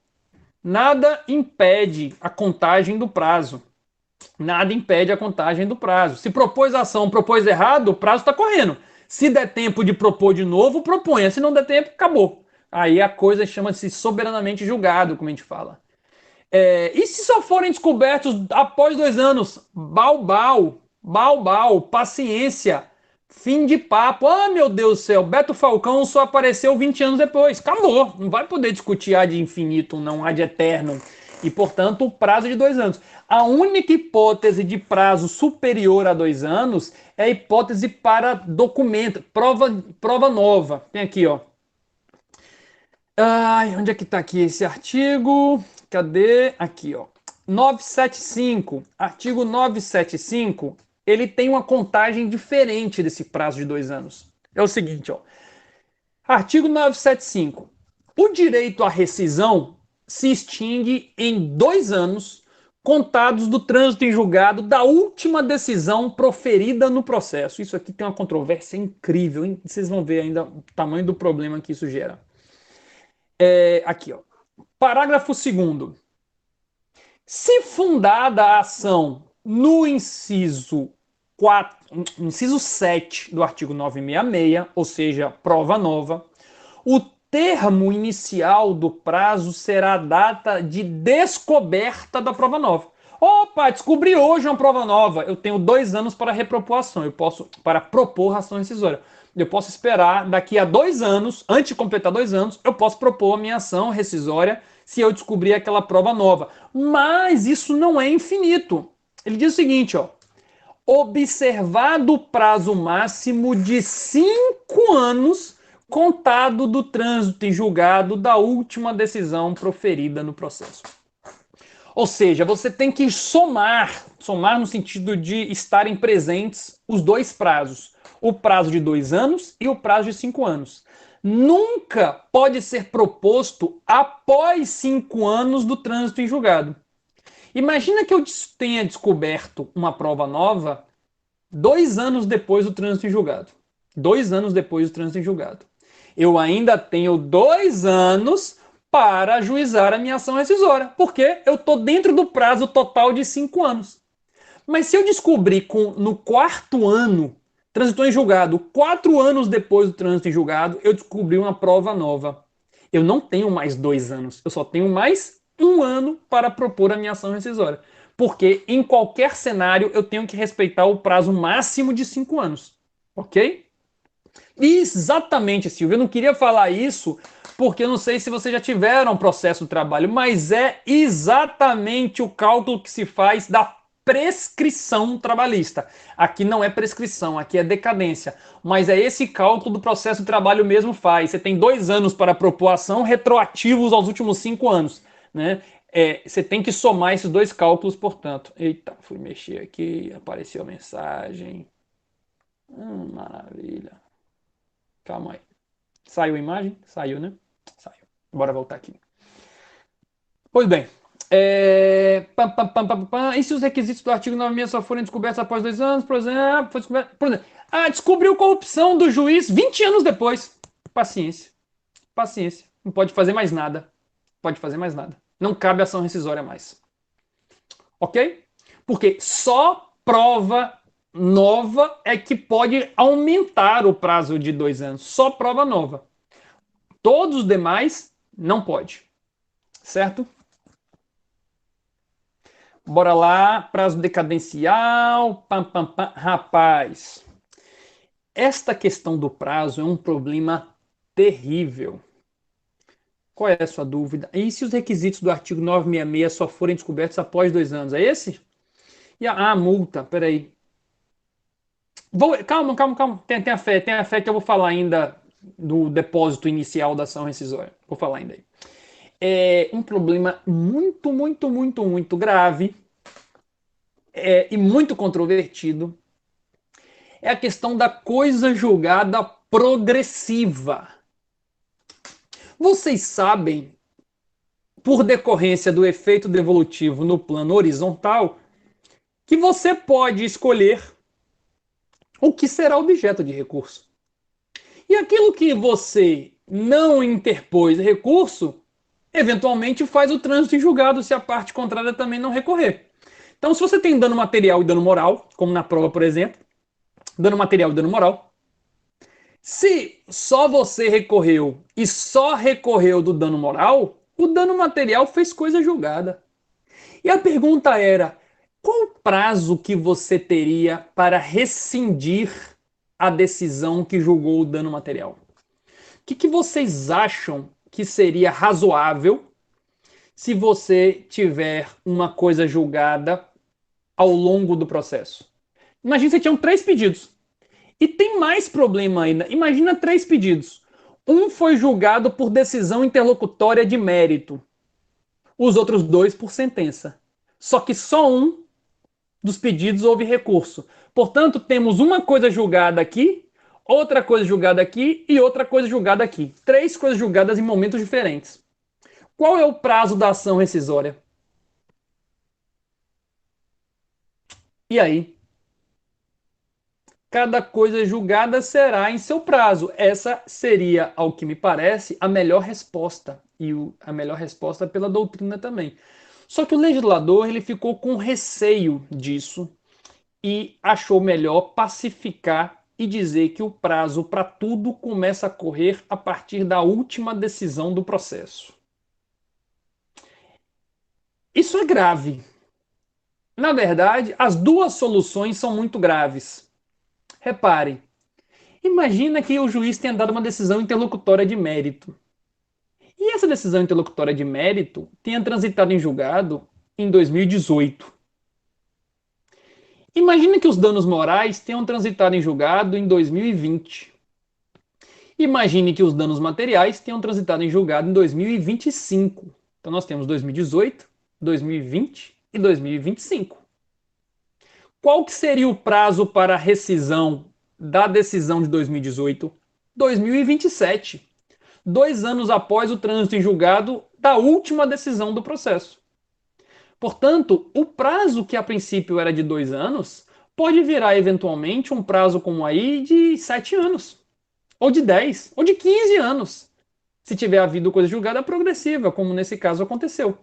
nada impede a contagem do prazo. Nada impede a contagem do prazo. Se propôs a ação, propôs errado, o prazo está correndo. Se der tempo de propor de novo, proponha. Se não der tempo, acabou. Aí a coisa chama-se soberanamente julgado, como a gente fala. E se só forem descobertos após 2 anos? Baubau, paciência, fim de papo. Ah, meu Deus do céu, Beto Falcão só apareceu 20 anos depois. Acabou, não vai poder discutir ad infinitum, não ad eternum. E, portanto, o prazo de 2 anos. A única hipótese de prazo superior a 2 anos é a hipótese para documento, prova nova. Tem aqui, ó. Ai, onde é que está aqui esse artigo? Cadê? Aqui, ó. 975. Artigo 975, ele tem uma contagem diferente desse prazo de 2 anos. É o seguinte, ó. Artigo 975. O direito à rescisão se extingue em 2 anos contados do trânsito em julgado da última decisão proferida no processo. Isso aqui tem uma controvérsia incrível, hein? Vocês vão ver ainda o tamanho do problema que isso gera. Aqui, ó. Parágrafo 2º. Se fundada a ação no inciso 7 do artigo 966, ou seja, prova nova, o termo inicial do prazo será a data de descoberta da prova nova. Opa, descobri hoje uma prova nova. Eu tenho 2 anos para repropor a ação. Eu posso, para propor ação rescisória. Eu posso esperar daqui a 2 anos, antes de completar 2 anos, eu posso propor a minha ação rescisória se eu descobrir aquela prova nova. Mas isso não é infinito. Ele diz o seguinte, ó. Observado o prazo máximo de 5 anos contado do trânsito em julgado da última decisão proferida no processo. Ou seja, você tem que somar no sentido de estarem presentes os 2 prazos. O prazo de 2 anos e o prazo de 5 anos. nunca pode ser proposto após 5 anos do trânsito em julgado. Imagina que eu tenha descoberto uma prova nova 2 anos depois do trânsito em julgado. 2 anos depois do trânsito em julgado. Eu ainda tenho 2 anos para ajuizar a minha ação rescisória, porque eu estou dentro do prazo total de 5 anos. Mas se eu descobrir no 4º ano, transitou em julgado, 4 anos depois do trânsito em julgado, eu descobri uma prova nova. Eu não tenho mais 2 anos, eu só tenho mais 1 ano para propor a minha ação rescisória. Porque em qualquer cenário eu tenho que respeitar o prazo máximo de 5 anos. Ok? Exatamente, Silvio. Eu não queria falar isso porque eu não sei se vocês já tiveram um processo de trabalho, mas é exatamente o cálculo que se faz da prescrição trabalhista. Aqui não é prescrição, aqui é decadência. Mas é esse cálculo do processo de trabalho mesmo faz. Você tem 2 anos para propor ação retroativos aos últimos 5 anos, né? Você tem que somar esses 2 cálculos, portanto. Eita, fui mexer aqui, apareceu a mensagem. Maravilha. Calma aí. Saiu a imagem? Saiu, né? Saiu. Bora voltar aqui. Pois bem. E se os requisitos do artigo 96 só forem descobertos após 2 anos? Por exemplo, descobriu corrupção do juiz 20 anos depois. Paciência. Paciência. Não pode fazer mais nada. Pode fazer mais nada. Não cabe ação rescisória mais. Ok? Porque só prova nova é que pode aumentar o prazo de 2 anos. Só prova nova. Todos os demais não pode. Certo? Bora lá, prazo decadencial. Rapaz, esta questão do prazo é um problema terrível. Qual é a sua dúvida? E se os requisitos do artigo 966 só forem descobertos após 2 anos? É esse? E a multa, peraí. Calma. Tenha fé que eu vou falar ainda do depósito inicial da ação rescisória. Vou falar ainda aí. É um problema muito grave e muito controvertido. É a questão da coisa julgada progressiva. Vocês sabem, por decorrência do efeito devolutivo no plano horizontal, que você pode escolher o que será objeto de recurso. E aquilo que você não interpôs recurso, eventualmente faz o trânsito em julgado se a parte contrária também não recorrer. Então, se você tem dano material e dano moral, como na prova, por exemplo, dano material e dano moral, se só você recorreu e só recorreu do dano moral, o dano material fez coisa julgada. E a pergunta era: qual o prazo que você teria para rescindir a decisão que julgou o dano material? O que vocês acham que seria razoável se você tiver uma coisa julgada ao longo do processo? Imagina que você tinha 3 pedidos. E tem mais problema ainda. Imagina 3 pedidos. Um foi julgado por decisão interlocutória de mérito. Os outros 2 por sentença. Só que só um dos pedidos houve recurso. Portanto, temos uma coisa julgada aqui, outra coisa julgada aqui e outra coisa julgada aqui. 3 coisas julgadas em momentos diferentes. Qual é o prazo da ação rescisória? E aí? Cada coisa julgada será em seu prazo. Essa seria, ao que me parece, a melhor resposta. E a melhor resposta pela doutrina também. Só que o legislador ele ficou com receio disso e achou melhor pacificar e dizer que o prazo para tudo começa a correr a partir da última decisão do processo. Isso é grave. Na verdade, as duas soluções são muito graves. Reparem, imagina que o juiz tenha dado uma decisão interlocutória de mérito. E essa decisão interlocutória de mérito tenha transitado em julgado em 2018. Imagina que os danos morais tenham transitado em julgado em 2020. Imagine que os danos materiais tenham transitado em julgado em 2025. Então nós temos 2018, 2020 e 2025. Qual que seria o prazo para rescisão da decisão de 2018? 2027. 2 anos após o trânsito em julgado da última decisão do processo. Portanto, o prazo que a princípio era de 2 anos pode virar eventualmente um prazo como aí de 7 anos, ou de 10, ou de 15 anos, se tiver havido coisa julgada progressiva, como nesse caso aconteceu.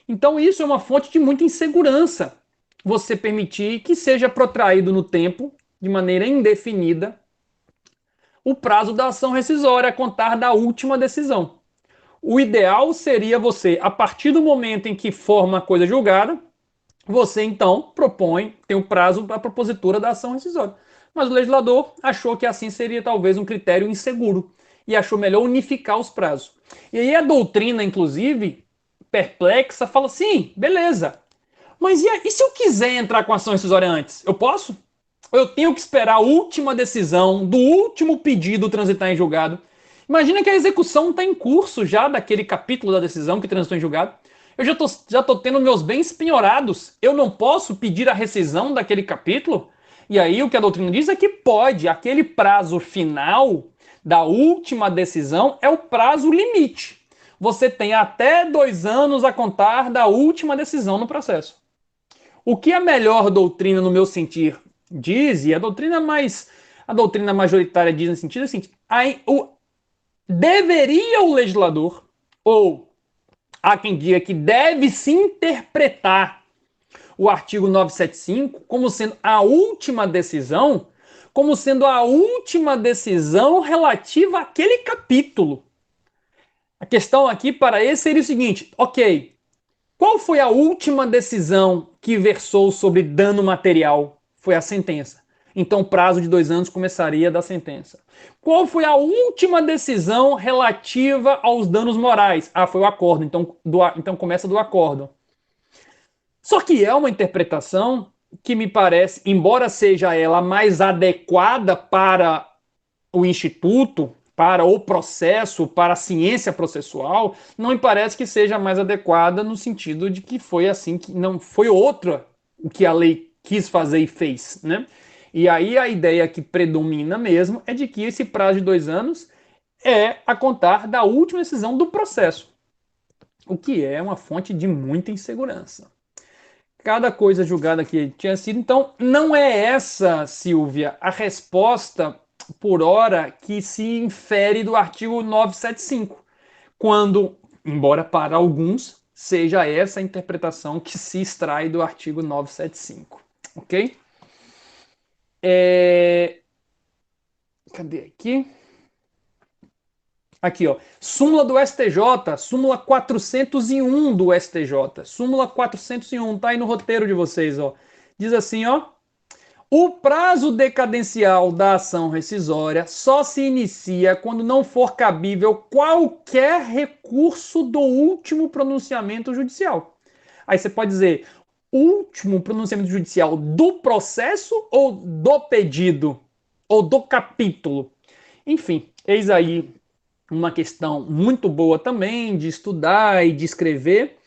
Então isso é uma fonte de muita insegurança, você permitir que seja protraído no tempo, de maneira indefinida, o prazo da ação rescisória a contar da última decisão. O ideal seria você, a partir do momento em que forma a coisa julgada, você então propõe, tem o prazo para a propositura da ação rescisória. Mas o legislador achou que assim seria talvez um critério inseguro e achou melhor unificar os prazos. E aí a doutrina, inclusive, perplexa, fala assim, beleza, mas e se eu quiser entrar com a ação rescisória antes? Eu posso? Ou eu tenho que esperar a última decisão do último pedido transitar em julgado? Imagina que a execução está em curso já daquele capítulo da decisão que transitou em julgado. Eu já tô tendo meus bens penhorados. Eu não posso pedir a rescisão daquele capítulo? E aí o que a doutrina diz é que pode. Aquele prazo final da última decisão é o prazo limite. Você tem até 2 anos a contar da última decisão no processo. O que a melhor doutrina, no meu sentir, diz, e a doutrina majoritária diz nesse sentido, é assim, deveria o legislador, ou há quem diga que deve se interpretar o artigo 975 como sendo a última decisão, como sendo a última decisão relativa àquele capítulo. A questão aqui para esse seria o seguinte, ok, qual foi a última decisão que versou sobre dano material? Foi a sentença. Então o prazo de 2 anos começaria da sentença. Qual foi a última decisão relativa aos danos morais? Ah, foi o acordo. Então começa do acordo. Só que é uma interpretação que me parece, embora seja ela mais adequada para o instituto, para o processo, para a ciência processual, não me parece que seja mais adequada no sentido de que foi assim, que não foi outra o que a lei quis fazer e fez, né? E aí a ideia que predomina mesmo é de que esse prazo de 2 anos é a contar da última decisão do processo, o que é uma fonte de muita insegurança. Cada coisa julgada que tinha sido. Então, não é essa, Silvia, a resposta por hora que se infere do artigo 975, quando, embora para alguns, seja essa a interpretação que se extrai do artigo 975. Ok? Cadê aqui? Aqui, ó. Súmula do STJ, súmula 401 do STJ. Súmula 401, tá aí no roteiro de vocês, ó. Diz assim, ó. O prazo decadencial da ação rescisória só se inicia quando não for cabível qualquer recurso do último pronunciamento judicial. Aí você pode dizer, último pronunciamento judicial do processo ou do pedido? Ou do capítulo? Enfim, eis aí uma questão muito boa também de estudar e de escrever.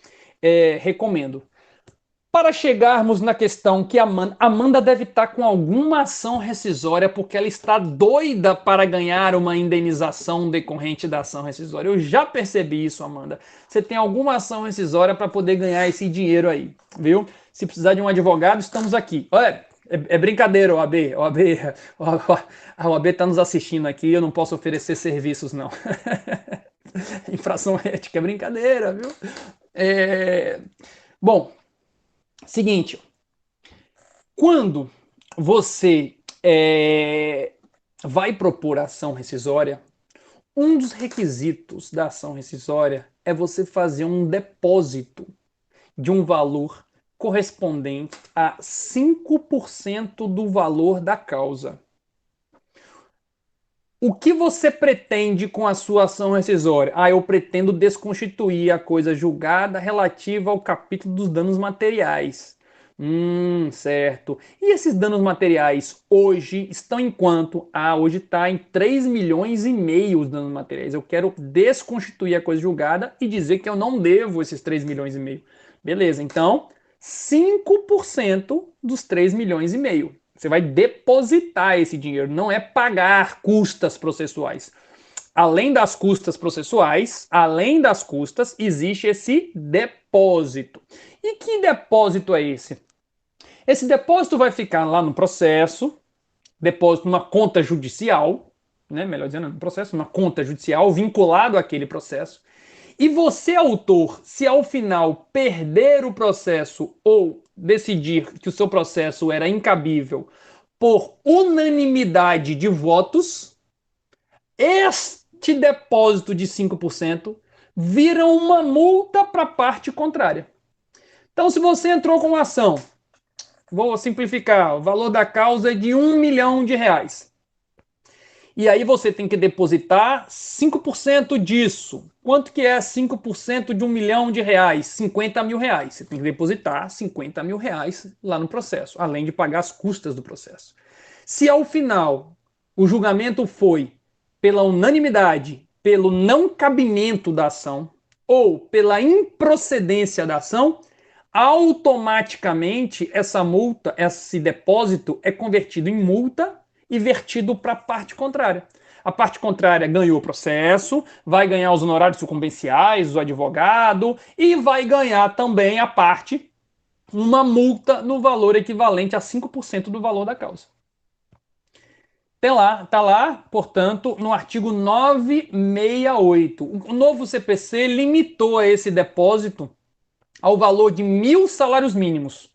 Recomendo. Para chegarmos na questão que Amanda deve estar com alguma ação rescisória porque ela está doida para ganhar uma indenização decorrente da ação rescisória. Eu já percebi isso, Amanda. Você tem alguma ação rescisória para poder ganhar esse dinheiro aí, viu? Se precisar de um advogado, estamos aqui. Olha, é brincadeira, OAB. A OAB está nos assistindo aqui, eu não posso oferecer serviços, não. Infração ética é brincadeira, viu? Bom, seguinte, quando você vai propor ação rescisória, um dos requisitos da ação rescisória é você fazer um depósito de um valor correspondente a 5% do valor da causa. O que você pretende com a sua ação rescisória? Eu pretendo desconstituir a coisa julgada relativa ao capítulo dos danos materiais. Certo. E esses danos materiais hoje estão em quanto? Hoje está em 3,5 milhões os danos materiais. Eu quero desconstituir a coisa julgada e dizer que eu não devo esses 3,5 milhões. Beleza, então 5% dos 3,5 milhões. Você vai depositar esse dinheiro, não é pagar custas processuais. além das custas processuais, além das custas, existe esse depósito. E que depósito é esse? Esse depósito vai ficar lá no processo, depósito numa conta judicial, né, melhor dizendo, no processo, uma conta judicial vinculado àquele processo. E você, autor, se ao final perder o processo ou decidir que o seu processo era incabível por unanimidade de votos, este depósito de 5% vira uma multa para a parte contrária. Então, se você entrou com uma ação, vou simplificar, o valor da causa é de R$1 milhão. E aí você tem que depositar 5% disso. Quanto que é 5% de R$1 milhão? R$50 mil. Você tem que depositar R$50 mil lá no processo, além de pagar as custas do processo. Se ao final o julgamento foi pela unanimidade, pelo não cabimento da ação ou pela improcedência da ação, automaticamente essa multa, esse depósito é convertido em multa e vertido para a parte contrária. A parte contrária ganhou o processo, vai ganhar os honorários sucumbenciais, o advogado, e vai ganhar também a parte, uma multa no valor equivalente a 5% do valor da causa. Tá lá, portanto, no artigo 968. O novo CPC limitou esse depósito ao valor de 1.000 salários mínimos.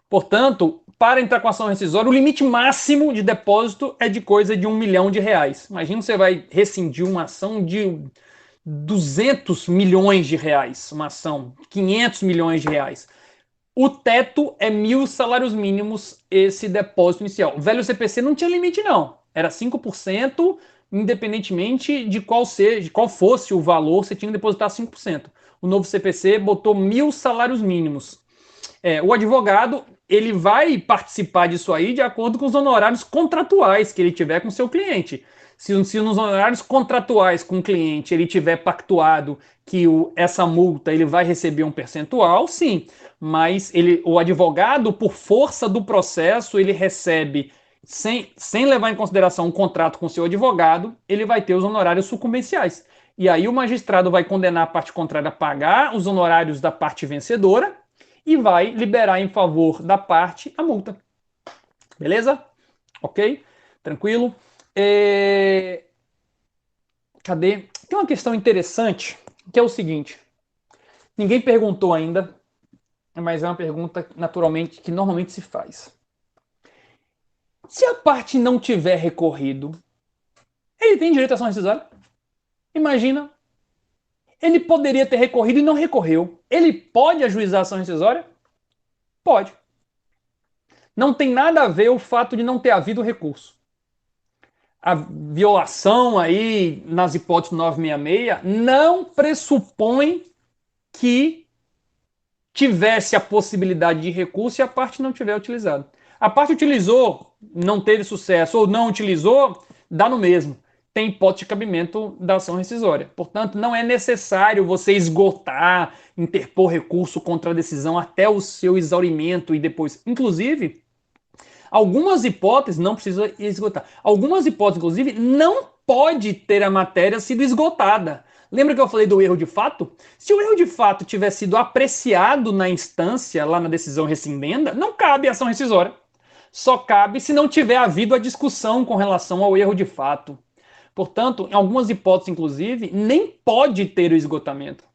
Portanto, para entrar com ação rescisória, o limite máximo de depósito é de coisa de R$1 milhão. Imagina que você vai rescindir uma ação de 200 milhões de reais, uma ação, 500 milhões de reais. O teto é 1.000 salários mínimos, esse depósito inicial. O velho CPC não tinha limite, não. Era 5%, independentemente de qual fosse o valor, você tinha que depositar 5%. O novo CPC botou 1.000 salários mínimos. O advogado, ele vai participar disso aí de acordo com os honorários contratuais que ele tiver com o seu cliente. Se nos honorários contratuais com o cliente ele tiver pactuado que essa multa ele vai receber um percentual, sim. Mas o advogado, por força do processo, ele recebe, sem levar em consideração um contrato com o seu advogado, ele vai ter os honorários sucumbenciais. E aí o magistrado vai condenar a parte contrária a pagar os honorários da parte vencedora e vai liberar em favor da parte a multa. Beleza? Ok? Tranquilo? Cadê? Tem uma questão interessante, que é o seguinte. Ninguém perguntou ainda, mas é uma pergunta, naturalmente, que normalmente se faz. Se a parte não tiver recorrido, ele tem direito à ação rescisória? Imagina. Ele poderia ter recorrido e não recorreu. Ele pode ajuizar a ação rescisória? Pode. Não tem nada a ver o fato de não ter havido recurso. A violação aí, nas hipóteses 966, não pressupõe que tivesse a possibilidade de recurso e a parte não tiver utilizado. A parte utilizou, não teve sucesso ou não utilizou, dá no mesmo. Tem hipótese de cabimento da ação rescisória. Portanto, não é necessário você esgotar, interpor recurso contra a decisão até o seu exaurimento e depois. Inclusive, algumas hipóteses não precisa esgotar. Algumas hipóteses, inclusive, não pode ter a matéria sido esgotada. Lembra que eu falei do erro de fato? Se o erro de fato tiver sido apreciado na instância, lá na decisão rescindenda, não cabe ação rescisória. Só cabe se não tiver havido a discussão com relação ao erro de fato. Portanto, em algumas hipóteses, inclusive, nem pode ter o esgotamento.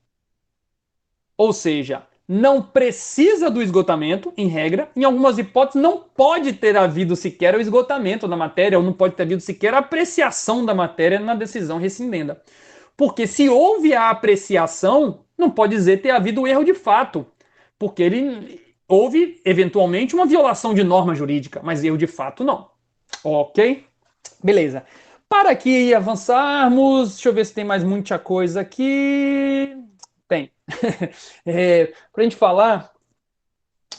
Ou seja, não precisa do esgotamento, em regra. Em algumas hipóteses, não pode ter havido sequer o esgotamento da matéria, ou não pode ter havido sequer a apreciação da matéria na decisão rescindenda. Porque se houve a apreciação, não pode dizer ter havido o erro de fato. Porque houve, eventualmente, uma violação de norma jurídica, mas erro de fato não. Ok? Beleza. Para aqui avançarmos, deixa eu ver se tem mais muita coisa aqui. Tem. Para a gente falar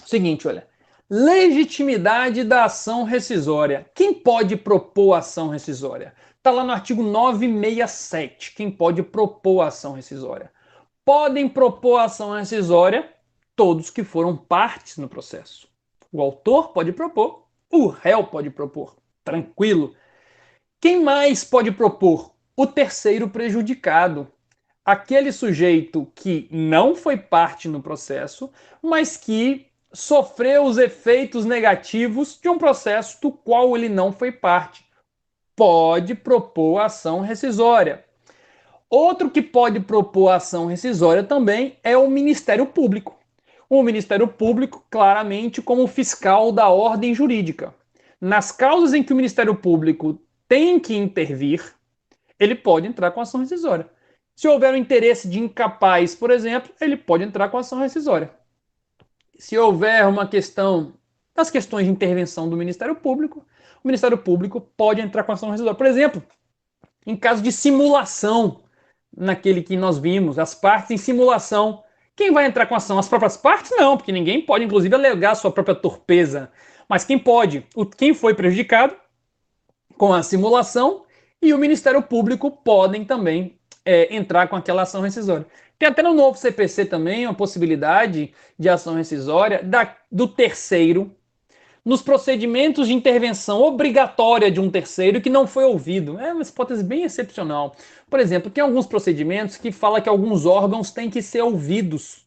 o seguinte, olha. Legitimidade da ação rescisória. Quem pode propor ação rescisória? Está lá no artigo 967. Quem pode propor ação rescisória? Podem propor ação rescisória todos que foram partes no processo. O autor pode propor, o réu pode propor. Tranquilo. Quem mais pode propor? o terceiro prejudicado, aquele sujeito que não foi parte no processo, mas que sofreu os efeitos negativos de um processo do qual ele não foi parte. Pode propor ação rescisória. Outro que pode propor ação rescisória também é o Ministério Público. O Ministério Público, claramente, como fiscal da ordem jurídica. Nas causas em que o Ministério Público tem que intervir, ele pode entrar com ação rescisória. Se houver um interesse de incapaz, por exemplo, ele pode entrar com ação rescisória. Se houver uma questão das questões de intervenção do Ministério Público, o Ministério Público pode entrar com ação rescisória. Por exemplo, em caso de simulação, naquele que nós vimos, as partes em simulação, quem vai entrar com ação? As próprias partes? Não, porque ninguém pode, inclusive, alegar sua própria torpeza. Mas quem pode? Quem foi prejudicado com a simulação e o Ministério Público podem também entrar com aquela ação rescisória. Tem até no novo CPC também uma possibilidade de ação rescisória do terceiro nos procedimentos de intervenção obrigatória de um terceiro que não foi ouvido. É uma hipótese bem excepcional. Por exemplo, tem alguns procedimentos que fala que alguns órgãos têm que ser ouvidos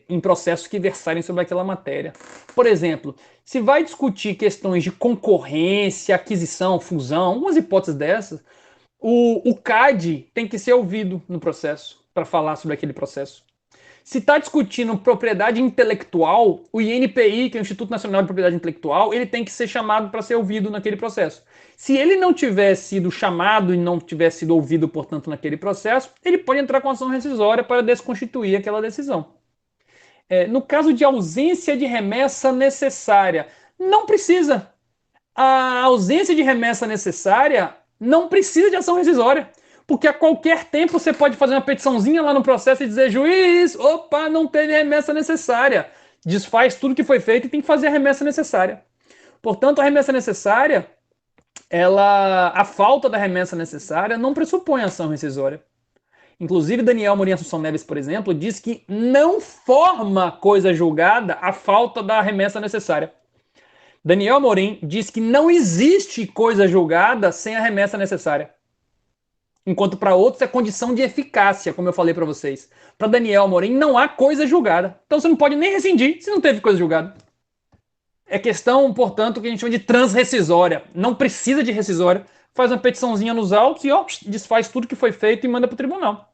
em processos que versarem sobre aquela matéria. Por exemplo, se vai discutir questões de concorrência, aquisição, fusão, algumas hipóteses dessas, o CAD tem que ser ouvido no processo para falar sobre aquele processo. Se está discutindo propriedade intelectual, o INPI, que é o Instituto Nacional de Propriedade Intelectual, ele tem que ser chamado para ser ouvido naquele processo. Se ele não tiver sido chamado e não tiver sido ouvido, portanto, naquele processo, ele pode entrar com ação rescisória para desconstituir aquela decisão. No caso de ausência de remessa necessária, não precisa. A ausência de remessa necessária não precisa de ação rescisória. Porque a qualquer tempo você pode fazer uma petiçãozinha lá no processo e dizer, juiz, opa, não teve remessa necessária. Desfaz tudo que foi feito e tem que fazer a remessa necessária. Portanto, a remessa necessária, a falta da remessa necessária não pressupõe ação rescisória. Inclusive, Daniel Amorim Assunção Neves, por exemplo, diz que não forma coisa julgada a falta da remessa necessária. Daniel Amorim diz que não existe coisa julgada sem a remessa necessária. Enquanto para outros é condição de eficácia, como eu falei para vocês. Para Daniel Amorim não há coisa julgada. Então você não pode nem rescindir se não teve coisa julgada. É questão, portanto, que a gente chama de transrescisória. Não precisa de rescisória. Faz uma petiçãozinha nos autos e desfaz tudo que foi feito e manda para o tribunal.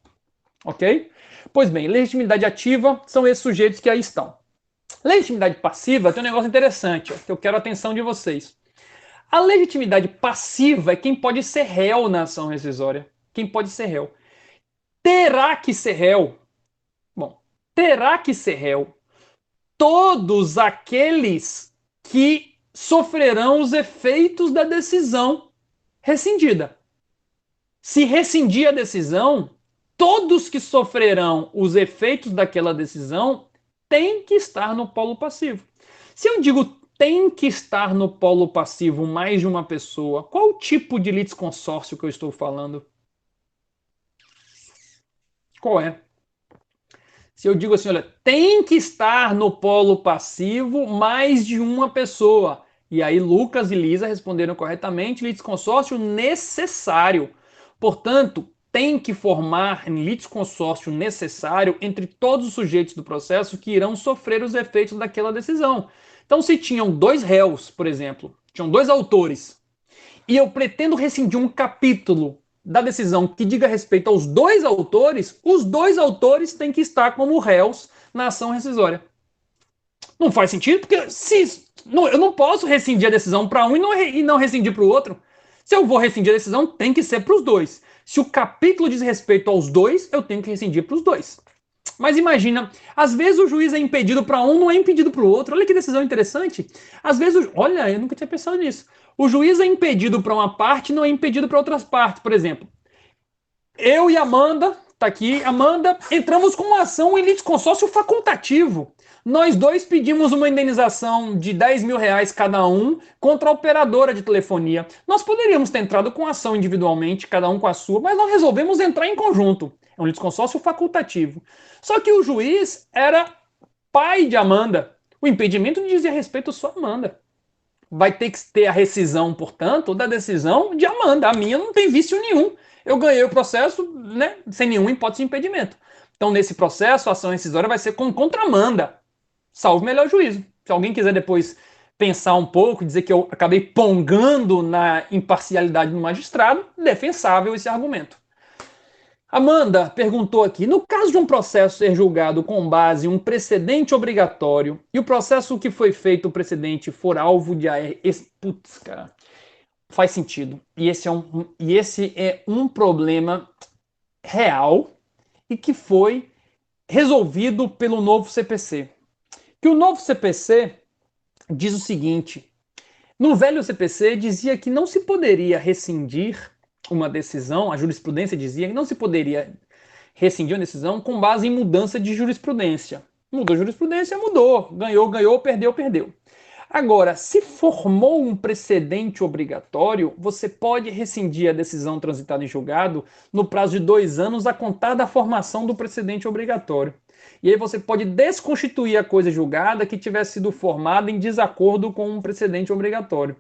Ok? Pois bem, legitimidade ativa são esses sujeitos que aí estão. Legitimidade passiva tem um negócio interessante, que eu quero a atenção de vocês. A legitimidade passiva é quem pode ser réu na ação rescisória. Quem pode ser réu. Terá que ser réu. Bom, terá que ser réu todos aqueles que sofrerão os efeitos da decisão rescindida. Se rescindir a decisão, todos que sofrerão os efeitos daquela decisão têm que estar no polo passivo. Se eu digo tem que estar no polo passivo mais de uma pessoa, qual o tipo de litisconsórcio que eu estou falando? Qual é? Se eu digo assim, olha, tem que estar no polo passivo mais de uma pessoa. E aí Lucas e Lisa responderam corretamente, litisconsórcio necessário. Portanto, tem que formar litisconsórcio necessário entre todos os sujeitos do processo que irão sofrer os efeitos daquela decisão. Então, se tinham dois réus, por exemplo, tinham dois autores, e eu pretendo rescindir um capítulo da decisão que diga respeito aos dois autores, os dois autores têm que estar como réus na ação rescisória. Não faz sentido, porque eu não posso rescindir a decisão para um e não rescindir para o outro. Se eu vou rescindir a decisão, tem que ser para os dois. Se o capítulo diz respeito aos dois, eu tenho que rescindir para os dois. Mas imagina, às vezes o juiz é impedido para um, não é impedido para o outro. Olha que decisão interessante. Às vezes, olha, eu nunca tinha pensado nisso. O juiz é impedido para uma parte, não é impedido para outras partes. Por exemplo, eu e Amanda, tá aqui, Amanda, entramos com uma ação em litisconsórcio facultativo. Nós dois pedimos uma indenização de R$10.000 cada um contra a operadora de telefonia. Nós poderíamos ter entrado com ação individualmente, cada um com a sua, mas nós resolvemos entrar em conjunto. É um litisconsórcio facultativo. Só que o juiz era pai de Amanda. O impedimento dizia respeito só a Amanda. vai ter que ter a rescisão, portanto, da decisão de Amanda. A minha não tem vício nenhum. Eu ganhei o processo, né, sem nenhuma hipótese de impedimento. Então, nesse processo, a ação rescisória vai ser contra Amanda, salvo melhor juízo. Se alguém quiser depois pensar um pouco, dizer que eu acabei pongando na imparcialidade do magistrado, defensável esse argumento. Amanda perguntou aqui, no caso de um processo ser julgado com base em um precedente obrigatório e o processo que foi feito, o precedente, for alvo de AR... Putz, cara, faz sentido. E esse é um problema real e que foi resolvido pelo novo CPC. Que o novo CPC diz o seguinte, no velho CPC dizia que não se poderia rescindir uma decisão, a jurisprudência dizia que não se poderia rescindir uma decisão com base em mudança de jurisprudência. Mudou a jurisprudência, mudou. Ganhou, ganhou, perdeu, perdeu. Agora, se formou um precedente obrigatório, você pode rescindir a decisão transitada em julgado no prazo de 2 anos a contar da formação do precedente obrigatório. E aí você pode desconstituir a coisa julgada que tivesse sido formada em desacordo com um precedente obrigatório.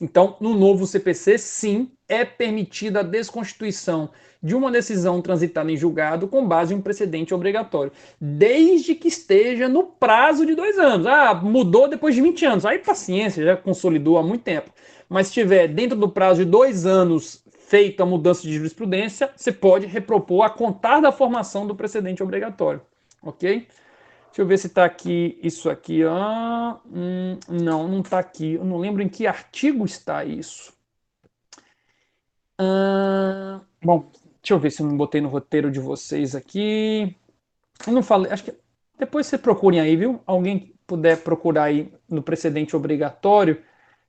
Então, no novo CPC, sim, é permitida a desconstituição de uma decisão transitada em julgado com base em um precedente obrigatório, desde que esteja no prazo de 2 anos. Ah, mudou depois de 20 anos. Aí, paciência, já consolidou há muito tempo. Mas se estiver dentro do prazo de 2 anos feita a mudança de jurisprudência, você pode repropor a contar da formação do precedente obrigatório. Ok? Deixa eu ver se está aqui isso aqui. Não, não está aqui. Eu não lembro em que artigo está isso. Bom, deixa eu ver se eu não botei no roteiro de vocês aqui. Eu não falei, acho que depois vocês procurem aí, viu? Alguém puder procurar aí no precedente obrigatório,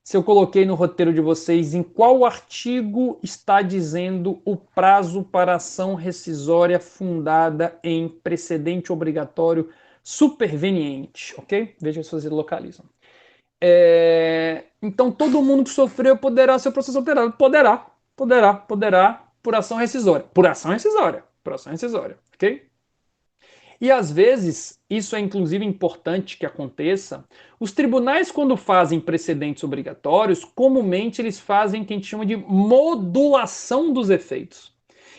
se eu coloquei no roteiro de vocês em qual artigo está dizendo o prazo para ação rescisória fundada em precedente obrigatório superveniente, ok? Veja se vocês localizam. Então, todo mundo que sofreu poderá ser processo alterado. Poderá, por ação rescisória. Por ação rescisória, ok? E às vezes, isso é inclusive importante que aconteça, os tribunais, quando fazem precedentes obrigatórios, comumente eles fazem o que a gente chama de modulação dos efeitos.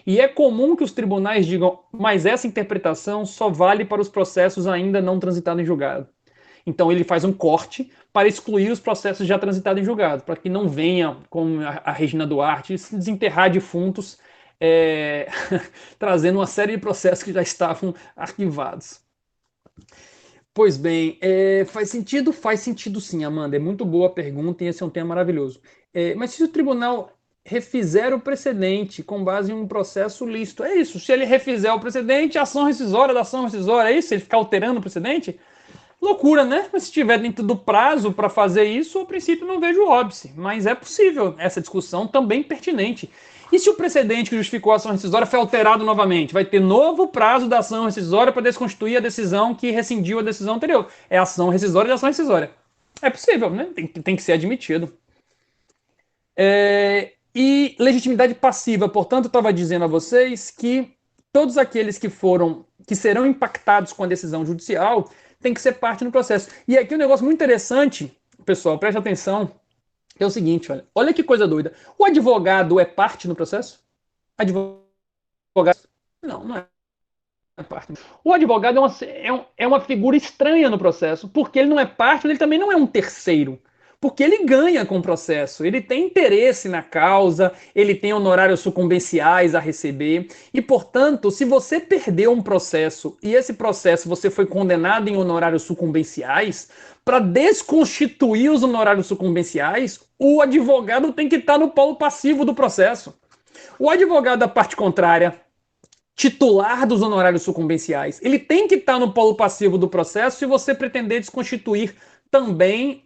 E é comum que os tribunais digam, mas essa interpretação só vale para os processos ainda não transitados em julgado. Então ele faz um corte para excluir os processos já transitados em julgado, para que não venha, como a Regina Duarte, se desenterrar defuntos, trazendo uma série de processos que já estavam arquivados. Pois bem, faz sentido? Faz sentido sim, Amanda. É muito boa a pergunta e esse é um tema maravilhoso. Mas se o tribunal refizer o precedente com base em um processo lícito, é isso. Se ele refizer o precedente, a ação rescisória da ação rescisória, é isso? Ele ficar alterando o precedente? Loucura, né? Mas se estiver dentro do prazo para fazer isso, a princípio não vejo óbice. Mas é possível essa discussão também pertinente. E se o precedente que justificou a ação rescisória foi alterado novamente? Vai ter novo prazo da ação rescisória para desconstituir a decisão que rescindiu a decisão anterior. É ação rescisória de ação rescisória. É possível, né? Tem que ser admitido. E legitimidade passiva, portanto, eu estava dizendo a vocês que todos aqueles que serão impactados com a decisão judicial têm que ser parte do processo. E aqui um negócio muito interessante, pessoal, preste atenção, é o seguinte, olha que coisa doida. O advogado é parte no processo? Advogado? Não é parte. O advogado é uma figura estranha no processo, porque ele não é parte, ele também não é um terceiro. Porque ele ganha com o processo, ele tem interesse na causa, ele tem honorários sucumbenciais a receber, e, portanto, se você perdeu um processo e esse processo você foi condenado em honorários sucumbenciais, para desconstituir os honorários sucumbenciais, o advogado tem que estar no polo passivo do processo. O advogado da parte contrária, titular dos honorários sucumbenciais, ele tem que estar no polo passivo do processo se você pretender desconstituir também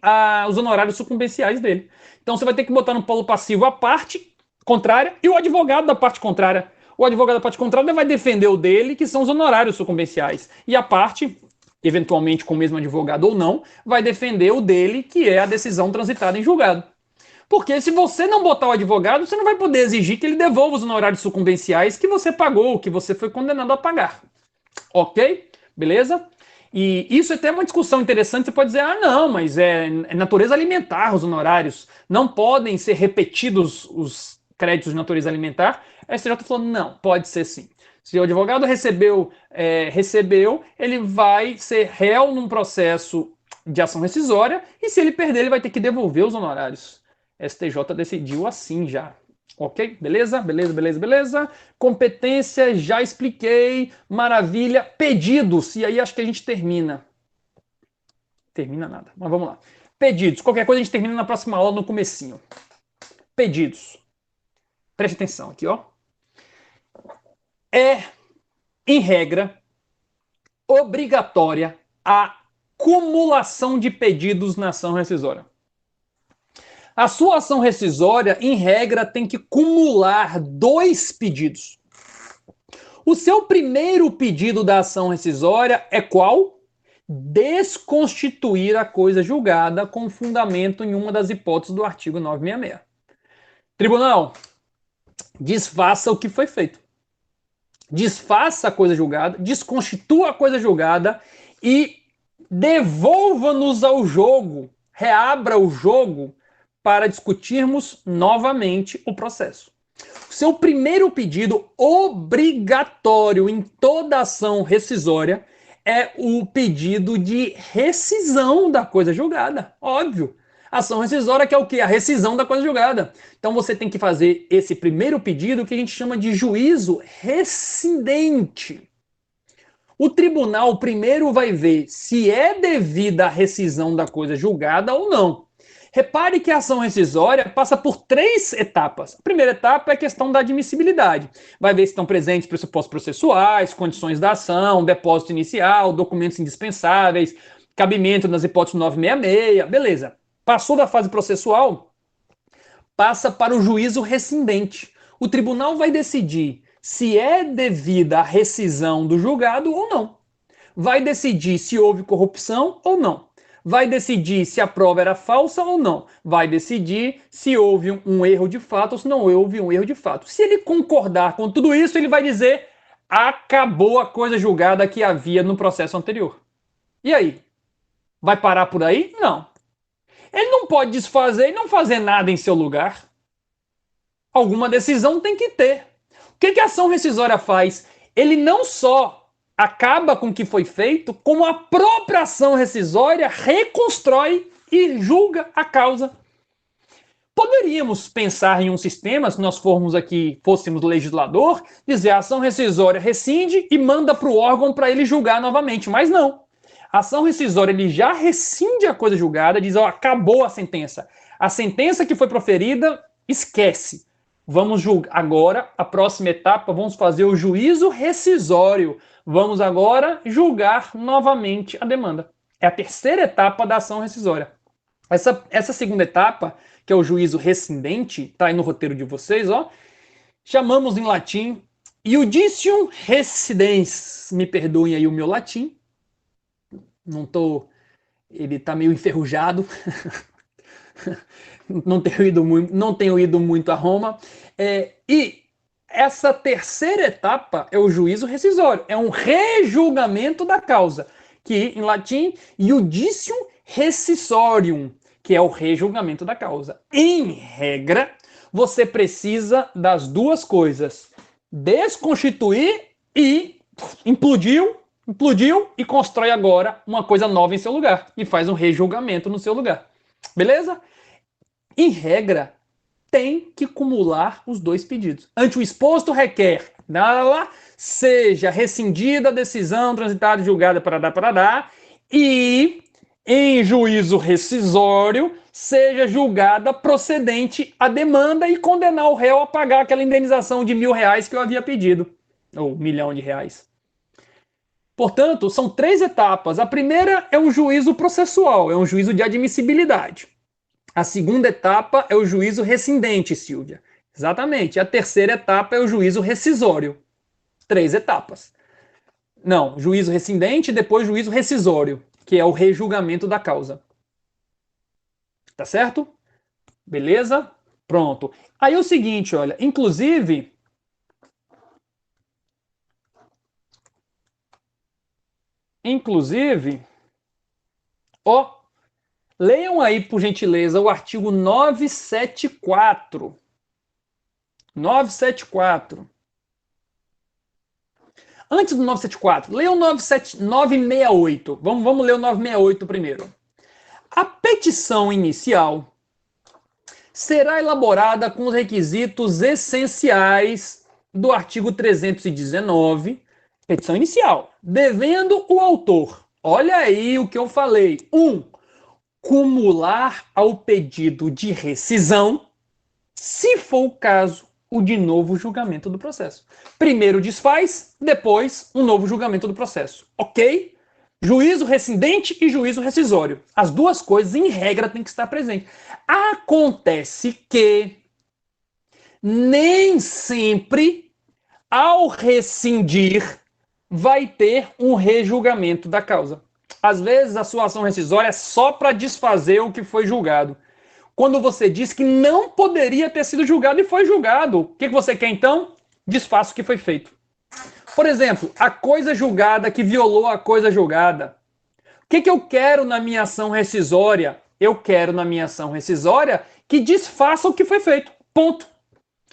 os honorários sucumbenciais dele. Então você vai ter que botar no polo passivo a parte contrária e o advogado da parte contrária. O advogado da parte contrária vai defender o dele, que são os honorários sucumbenciais. E a parte, eventualmente com o mesmo advogado ou não, vai defender o dele, que é a decisão transitada em julgado. Porque se você não botar o advogado, você não vai poder exigir que ele devolva os honorários sucumbenciais que você pagou, que você foi condenado a pagar. Ok? Beleza? E isso é até uma discussão interessante. Você pode dizer, ah, não, mas é natureza alimentar os honorários. Não podem ser repetidos os créditos de natureza alimentar. A STJ falou, não, pode ser sim. Se o advogado recebeu, ele vai ser réu num processo de ação rescisória e se ele perder, ele vai ter que devolver os honorários. STJ decidiu assim já. Ok? Beleza? Beleza, beleza, beleza. Competência, já expliquei. Maravilha. Pedidos. E aí acho que a gente termina. Termina nada, mas vamos lá. Pedidos. Qualquer coisa a gente termina na próxima aula, no comecinho. Pedidos. Preste atenção aqui, ó. É, em regra, obrigatória a cumulação de pedidos na ação rescisória. A sua ação rescisória, em regra, tem que cumular 2 pedidos. O seu primeiro pedido da ação rescisória é qual? Desconstituir a coisa julgada com fundamento em uma das hipóteses do artigo 966. Tribunal, desfaça o que foi feito. Desfaça a coisa julgada, desconstitua a coisa julgada e devolva-nos ao jogo, reabra o jogo para discutirmos novamente o processo. Seu primeiro pedido obrigatório em toda ação rescisória é o pedido de rescisão da coisa julgada. Óbvio. Ação rescisória que é o quê? A rescisão da coisa julgada. Então você tem que fazer esse primeiro pedido que a gente chama de juízo rescindente. O tribunal primeiro vai ver se é devida a rescisão da coisa julgada ou não. Repare que a ação rescisória passa por 3 etapas. A primeira etapa é a questão da admissibilidade. Vai ver se estão presentes pressupostos processuais, condições da ação, depósito inicial, documentos indispensáveis, cabimento nas hipóteses 966, beleza. Passou da fase processual, passa para o juízo rescindente. O tribunal vai decidir se é devida a rescisão do julgado ou não. Vai decidir se houve corrupção ou não. Vai decidir se a prova era falsa ou não. Vai decidir se houve um erro de fato ou se não houve um erro de fato. Se ele concordar com tudo isso, ele vai dizer: acabou a coisa julgada que havia no processo anterior. E aí? Vai parar por aí? Não. Ele não pode desfazer e não fazer nada em seu lugar. Alguma decisão tem que ter. O que a ação rescisória faz? Ele não só acaba com o que foi feito, como a própria ação rescisória reconstrói e julga a causa. Poderíamos pensar em um sistema, se nós fôssemos legislador, dizer a ação rescisória rescinde e manda para o órgão para ele julgar novamente, mas não. A ação rescisória ele já rescinde a coisa julgada, diz, ó, acabou a sentença. A sentença que foi proferida, esquece. Vamos julgar agora, a próxima etapa, vamos fazer o juízo rescisório. Vamos agora julgar novamente a demanda. É a terceira etapa da ação rescisória. Essa segunda etapa, que é o juízo rescindente, está aí no roteiro de vocês, ó. Chamamos em latim iudicium rescidens. Me perdoem aí o meu latim. Ele está meio enferrujado. Não tenho ido muito a Roma. E essa terceira etapa é o juízo rescisório, é um rejulgamento da causa, que em latim, iudicium rescisorium, que é o rejulgamento da causa. Em regra, você precisa das 2 coisas: desconstituir e implodiu e constrói agora uma coisa nova em seu lugar e faz um rejulgamento no seu lugar. Beleza? Em regra, tem que cumular os 2 pedidos. Ante o exposto requer, seja rescindida a decisão transitada e julgada e em juízo rescisório seja julgada procedente a demanda e condenar o réu a pagar aquela indenização de R$1.000 que eu havia pedido, ou R$1.000.000. Portanto, são 3 etapas. A primeira é um juízo processual, é um juízo de admissibilidade. A segunda etapa é o juízo rescindente, Silvia. Exatamente. A terceira etapa é o juízo rescisório. 3 etapas. Não, juízo rescindente e depois juízo rescisório, que é o rejulgamento da causa. Tá certo? Beleza? Pronto. Aí é o seguinte, olha, inclusive... Inclusive, ó, leiam aí, por gentileza, o artigo 974. 974. Antes do 974, leiam o 968. Vamos ler o 968 primeiro. A petição inicial será elaborada com os requisitos essenciais do artigo 319, petição inicial, devendo o autor, olha aí o que eu falei, 1. Cumular ao pedido de rescisão, se for o caso, o de novo julgamento do processo. Primeiro desfaz, depois um novo julgamento do processo. Ok? Juízo rescindente e juízo rescisório. As duas coisas, em regra, têm que estar presentes. Acontece que nem sempre, ao rescindir, vai ter um rejulgamento da causa. Às vezes, a sua ação rescisória é só para desfazer o que foi julgado. Quando você diz que não poderia ter sido julgado e foi julgado, o que você quer então? Desfaça o que foi feito. Por exemplo, a coisa julgada que violou a coisa julgada. O que eu quero na minha ação rescisória? Eu quero na minha ação rescisória que desfaça o que foi feito. Ponto.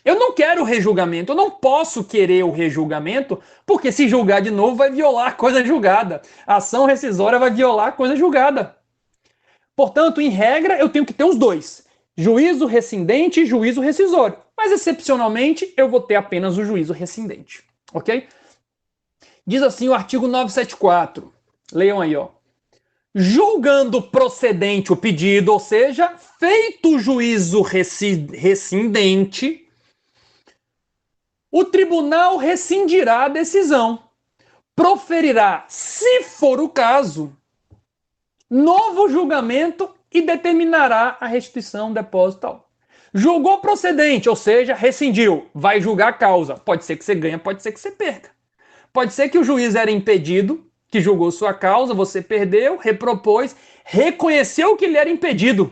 Eu não quero o rejulgamento, eu não posso querer o rejulgamento, porque se julgar de novo vai violar a coisa julgada. A ação rescisória vai violar a coisa julgada. Portanto, em regra, eu tenho que ter os dois. Juízo rescindente e juízo rescisório. Mas, excepcionalmente, eu vou ter apenas o juízo rescindente. Ok? Diz assim o artigo 974. Leiam aí, ó. Julgando procedente o pedido, ou seja, feito o juízo rescindente, o tribunal rescindirá a decisão. Proferirá, se for o caso, novo julgamento e determinará a restituição, depósito tal. Julgou procedente, ou seja, rescindiu, vai julgar a causa. Pode ser que você ganhe, pode ser que você perca. Pode ser que o juiz era impedido, que julgou sua causa, você perdeu, repropôs, reconheceu que ele era impedido,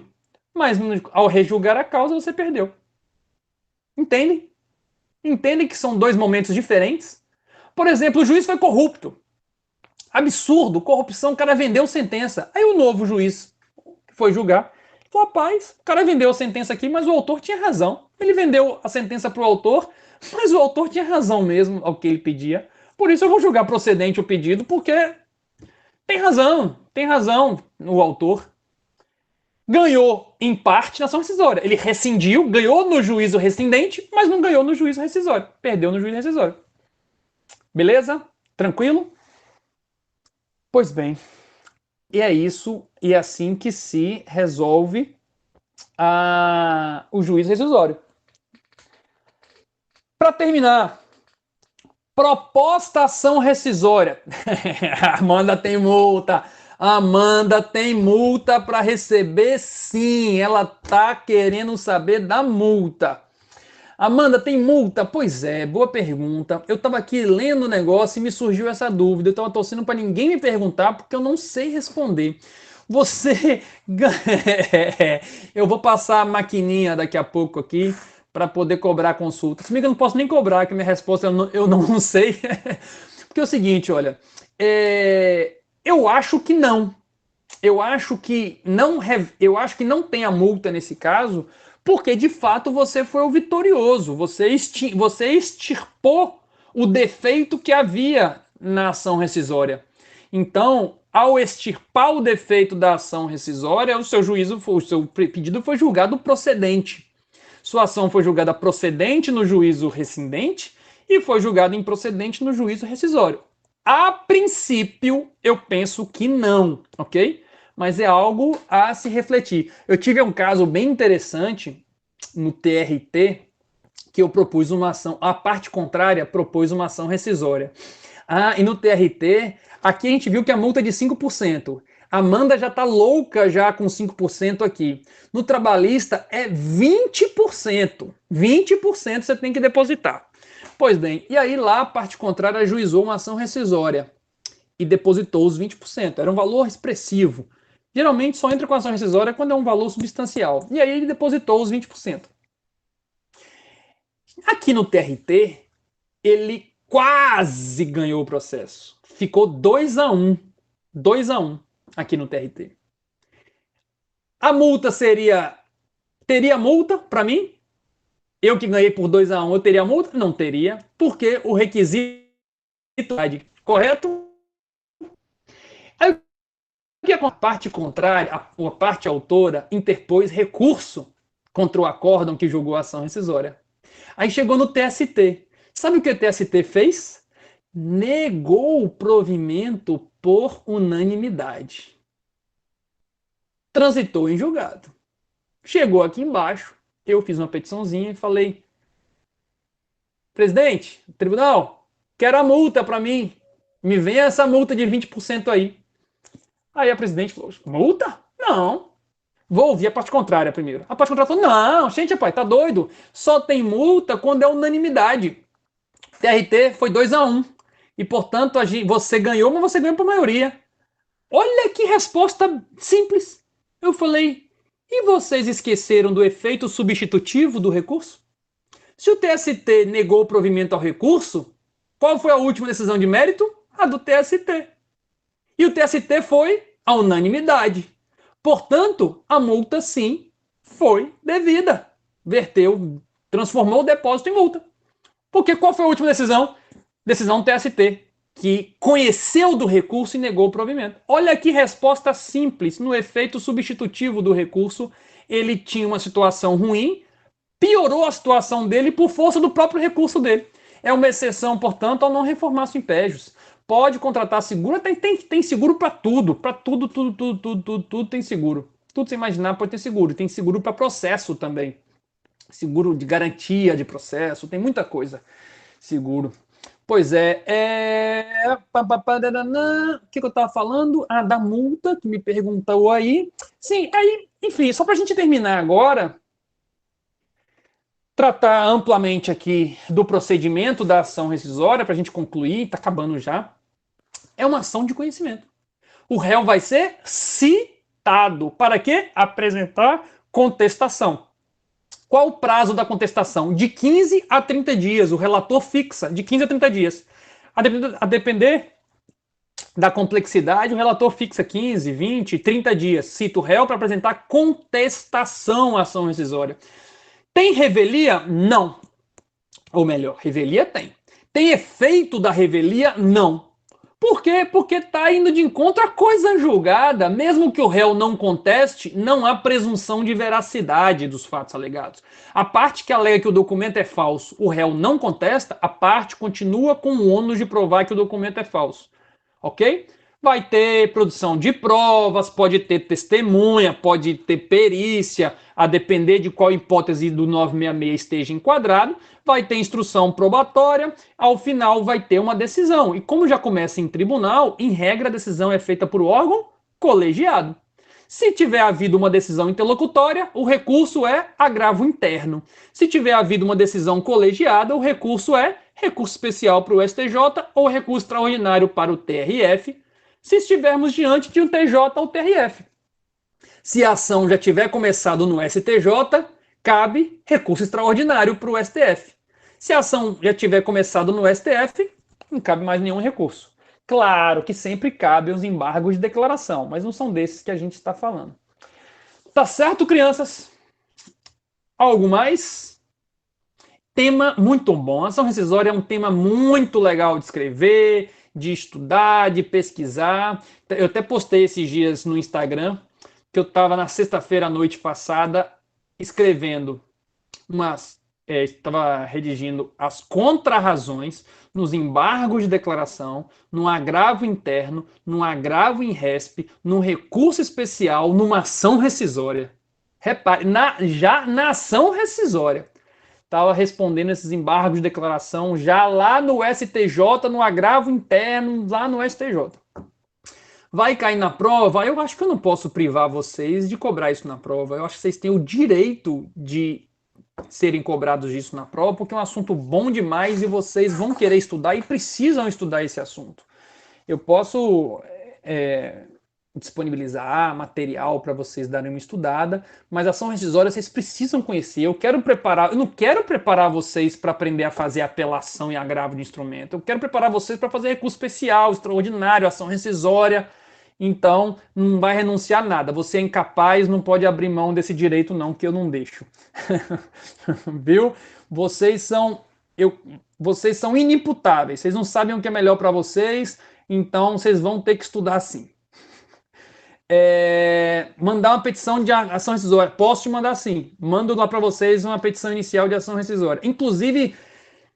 mas ao rejulgar a causa você perdeu. Entendem? Entendem que são dois momentos diferentes? Por exemplo, o juiz foi corrupto. Absurdo, corrupção, o cara vendeu sentença. Aí o novo juiz que foi julgar falou, rapaz, o cara vendeu a sentença aqui, mas o autor tinha razão. Ele vendeu a sentença para o autor, mas o autor tinha razão mesmo ao que ele pedia. Por isso eu vou julgar procedente o pedido, porque tem razão o autor. Ganhou em parte na ação rescisória. Ele rescindiu, ganhou no juízo rescindente, mas não ganhou no juízo rescisório. Perdeu no juízo rescisório. Beleza? Tranquilo? Pois bem, e é isso, e é assim que se resolve o juízo rescisório. Para terminar, proposta ação rescisória. Amanda tem multa. Amanda tem multa para receber, sim. Ela tá querendo saber da multa. Amanda, tem multa? Pois é, boa pergunta. Eu tava aqui lendo o negócio e me surgiu essa dúvida. Eu tava torcendo para ninguém me perguntar porque eu não sei responder. Você. Eu vou passar a maquininha daqui a pouco aqui para poder cobrar a consulta. Se bem que eu não posso nem cobrar, que minha resposta eu não sei. Porque é o seguinte, olha. Eu acho que não. Eu acho que não tem a multa nesse caso, porque de fato você foi o vitorioso, você extirpou o defeito que havia na ação rescisória. Então, ao extirpar o defeito da ação rescisória, o seu pedido foi julgado procedente. Sua ação foi julgada procedente no juízo rescindente e foi julgada improcedente no juízo rescisório. A princípio, eu penso que não, ok? Mas é algo a se refletir. Eu tive um caso bem interessante no TRT, que eu propus uma ação, a parte contrária propôs uma ação rescisória. E no TRT, aqui a gente viu que a multa é de 5%. A Amanda já tá louca já com 5% aqui. No trabalhista é 20%. 20% você tem que depositar. Pois bem, e aí lá a parte contrária ajuizou uma ação rescisória e depositou os 20%. Era um valor expressivo. Geralmente só entra com ação rescisória quando é um valor substancial. E aí ele depositou os 20%. Aqui no TRT, ele quase ganhou o processo. Ficou 2-1. 2-1 aqui no TRT. A multa teria multa para mim? Eu que ganhei por 2-1, eu teria multa? Não teria, porque o requisito correto. Aí o que a parte contrária, a parte autora, interpôs recurso contra o acórdão que julgou a ação rescisória. Aí chegou no TST. Sabe o que o TST fez? Negou o provimento por unanimidade. Transitou em julgado. Chegou aqui embaixo, eu fiz uma petiçãozinha e falei: presidente, tribunal, quero a multa para mim. Me venha essa multa de 20% aí. Aí a presidente falou: multa? Não. Vou ouvir a parte contrária primeiro. A parte contrária falou: não, gente, rapaz, tá doido. Só tem multa quando é unanimidade. TRT foi 2-1. E, portanto, você ganhou, mas você ganhou por maioria. Olha que resposta simples. Eu falei: e vocês esqueceram do efeito substitutivo do recurso? Se o TST negou o provimento ao recurso, qual foi a última decisão de mérito? A do TST. E o TST foi a unanimidade. Portanto, a multa sim foi devida. Verteu, transformou o depósito em multa. Porque qual foi a última decisão? Decisão do TST, que conheceu do recurso e negou o provimento. Olha que resposta simples. No efeito substitutivo do recurso, ele tinha uma situação ruim, piorou a situação dele por força do próprio recurso dele. É uma exceção, portanto, ao não reformaço impégios. Pode contratar seguro, tem seguro para tudo, tudo tem seguro. Tudo você imaginar pode ter seguro. Tem seguro para processo também. Seguro de garantia de processo, tem muita coisa. Seguro. Pois é, o que eu estava falando? Ah, da multa, que me perguntou aí. Sim, aí, enfim, só para a gente terminar agora, tratar amplamente aqui do procedimento da ação rescisória, para a gente concluir, está acabando já. É uma ação de conhecimento. O réu vai ser citado. Para quê? Apresentar contestação. Qual o prazo da contestação? De 15 a 30 dias. O relator fixa de 15 a 30 dias. A depender da complexidade, o relator fixa 15, 20, 30 dias. Cita o réu para apresentar contestação à ação rescisória. Tem revelia? Não. Ou melhor, revelia tem. Tem efeito da revelia? Não. Por quê? Porque está indo de encontro à coisa julgada. Mesmo que o réu não conteste, não há presunção de veracidade dos fatos alegados. A parte que alega que o documento é falso, o réu não contesta, a parte continua com o ônus de provar que o documento é falso. Ok? Vai ter produção de provas, pode ter testemunha, pode ter perícia, a depender de qual hipótese do 966 esteja enquadrado, vai ter instrução probatória, ao final vai ter uma decisão. E como já começa em tribunal, em regra a decisão é feita por órgão colegiado. Se tiver havido uma decisão interlocutória, o recurso é agravo interno. Se tiver havido uma decisão colegiada, o recurso é recurso especial para o STJ ou recurso extraordinário para o TRF, se estivermos diante de um TJ ou TRF. Se a ação já tiver começado no STJ, cabe recurso extraordinário para o STF. Se a ação já tiver começado no STF, não cabe mais nenhum recurso. Claro que sempre cabe os embargos de declaração, mas não são desses que a gente está falando. Tá certo, crianças? Algo mais? Tema muito bom. A ação rescisória é um tema muito legal de escrever, de estudar, de pesquisar. Eu até postei esses dias no Instagram que eu estava na sexta-feira à noite passada escrevendo estava redigindo as contrarrazões nos embargos de declaração, no agravo interno, no agravo em resp, no recurso especial, numa ação rescisória. Repare, já na ação rescisória. Estava respondendo esses embargos de declaração já lá no STJ, no agravo interno, lá no STJ. Vai cair na prova? Eu acho que eu não posso privar vocês de cobrar isso na prova. Eu acho que vocês têm o direito de serem cobrados disso na prova, porque é um assunto bom demais e vocês vão querer estudar e precisam estudar esse assunto. Eu posso disponibilizar material para vocês darem uma estudada, mas a ação rescisória vocês precisam conhecer. Eu não quero preparar vocês para aprender a fazer apelação e agravo de instrumento. Eu quero preparar vocês para fazer recurso especial, extraordinário, ação rescisória. então não vai renunciar a nada. Você é incapaz, não pode abrir mão desse direito não, que eu não deixo. Viu? Vocês são vocês são inimputáveis. Vocês não sabem o que é melhor para vocês, então vocês vão ter que estudar sim. Mandar uma petição de ação rescisória. Posso te mandar sim. Mando lá para vocês uma petição inicial de ação rescisória. Inclusive,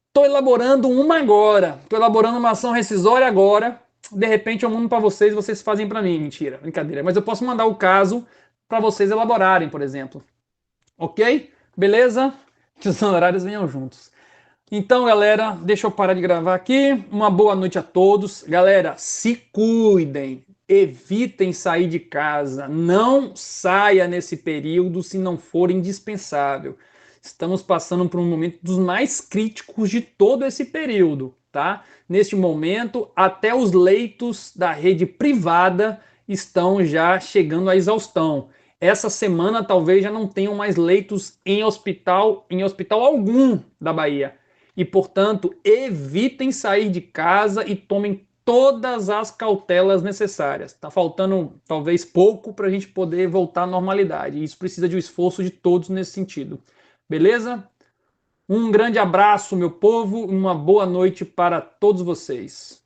estou elaborando uma agora. Estou elaborando uma ação rescisória agora. De repente eu mando para vocês, vocês fazem para mim. Mentira, brincadeira. Mas eu posso mandar o caso para vocês elaborarem, por exemplo. Ok? Beleza? Que os honorários venham juntos. Então, galera, deixa eu parar de gravar aqui. Uma boa noite a todos. Galera, se cuidem. Evitem sair de casa. Não saia nesse período se não for indispensável. Estamos passando por um momento dos mais críticos de todo esse período, tá? Neste momento, até os leitos da rede privada estão já chegando à exaustão. Essa semana talvez já não tenham mais leitos em hospital algum da Bahia. E, portanto, evitem sair de casa e tomem todas as cautelas necessárias. Está faltando talvez pouco para a gente poder voltar à normalidade. E isso precisa de um esforço de todos nesse sentido. Beleza? Um grande abraço, meu povo, uma boa noite para todos vocês.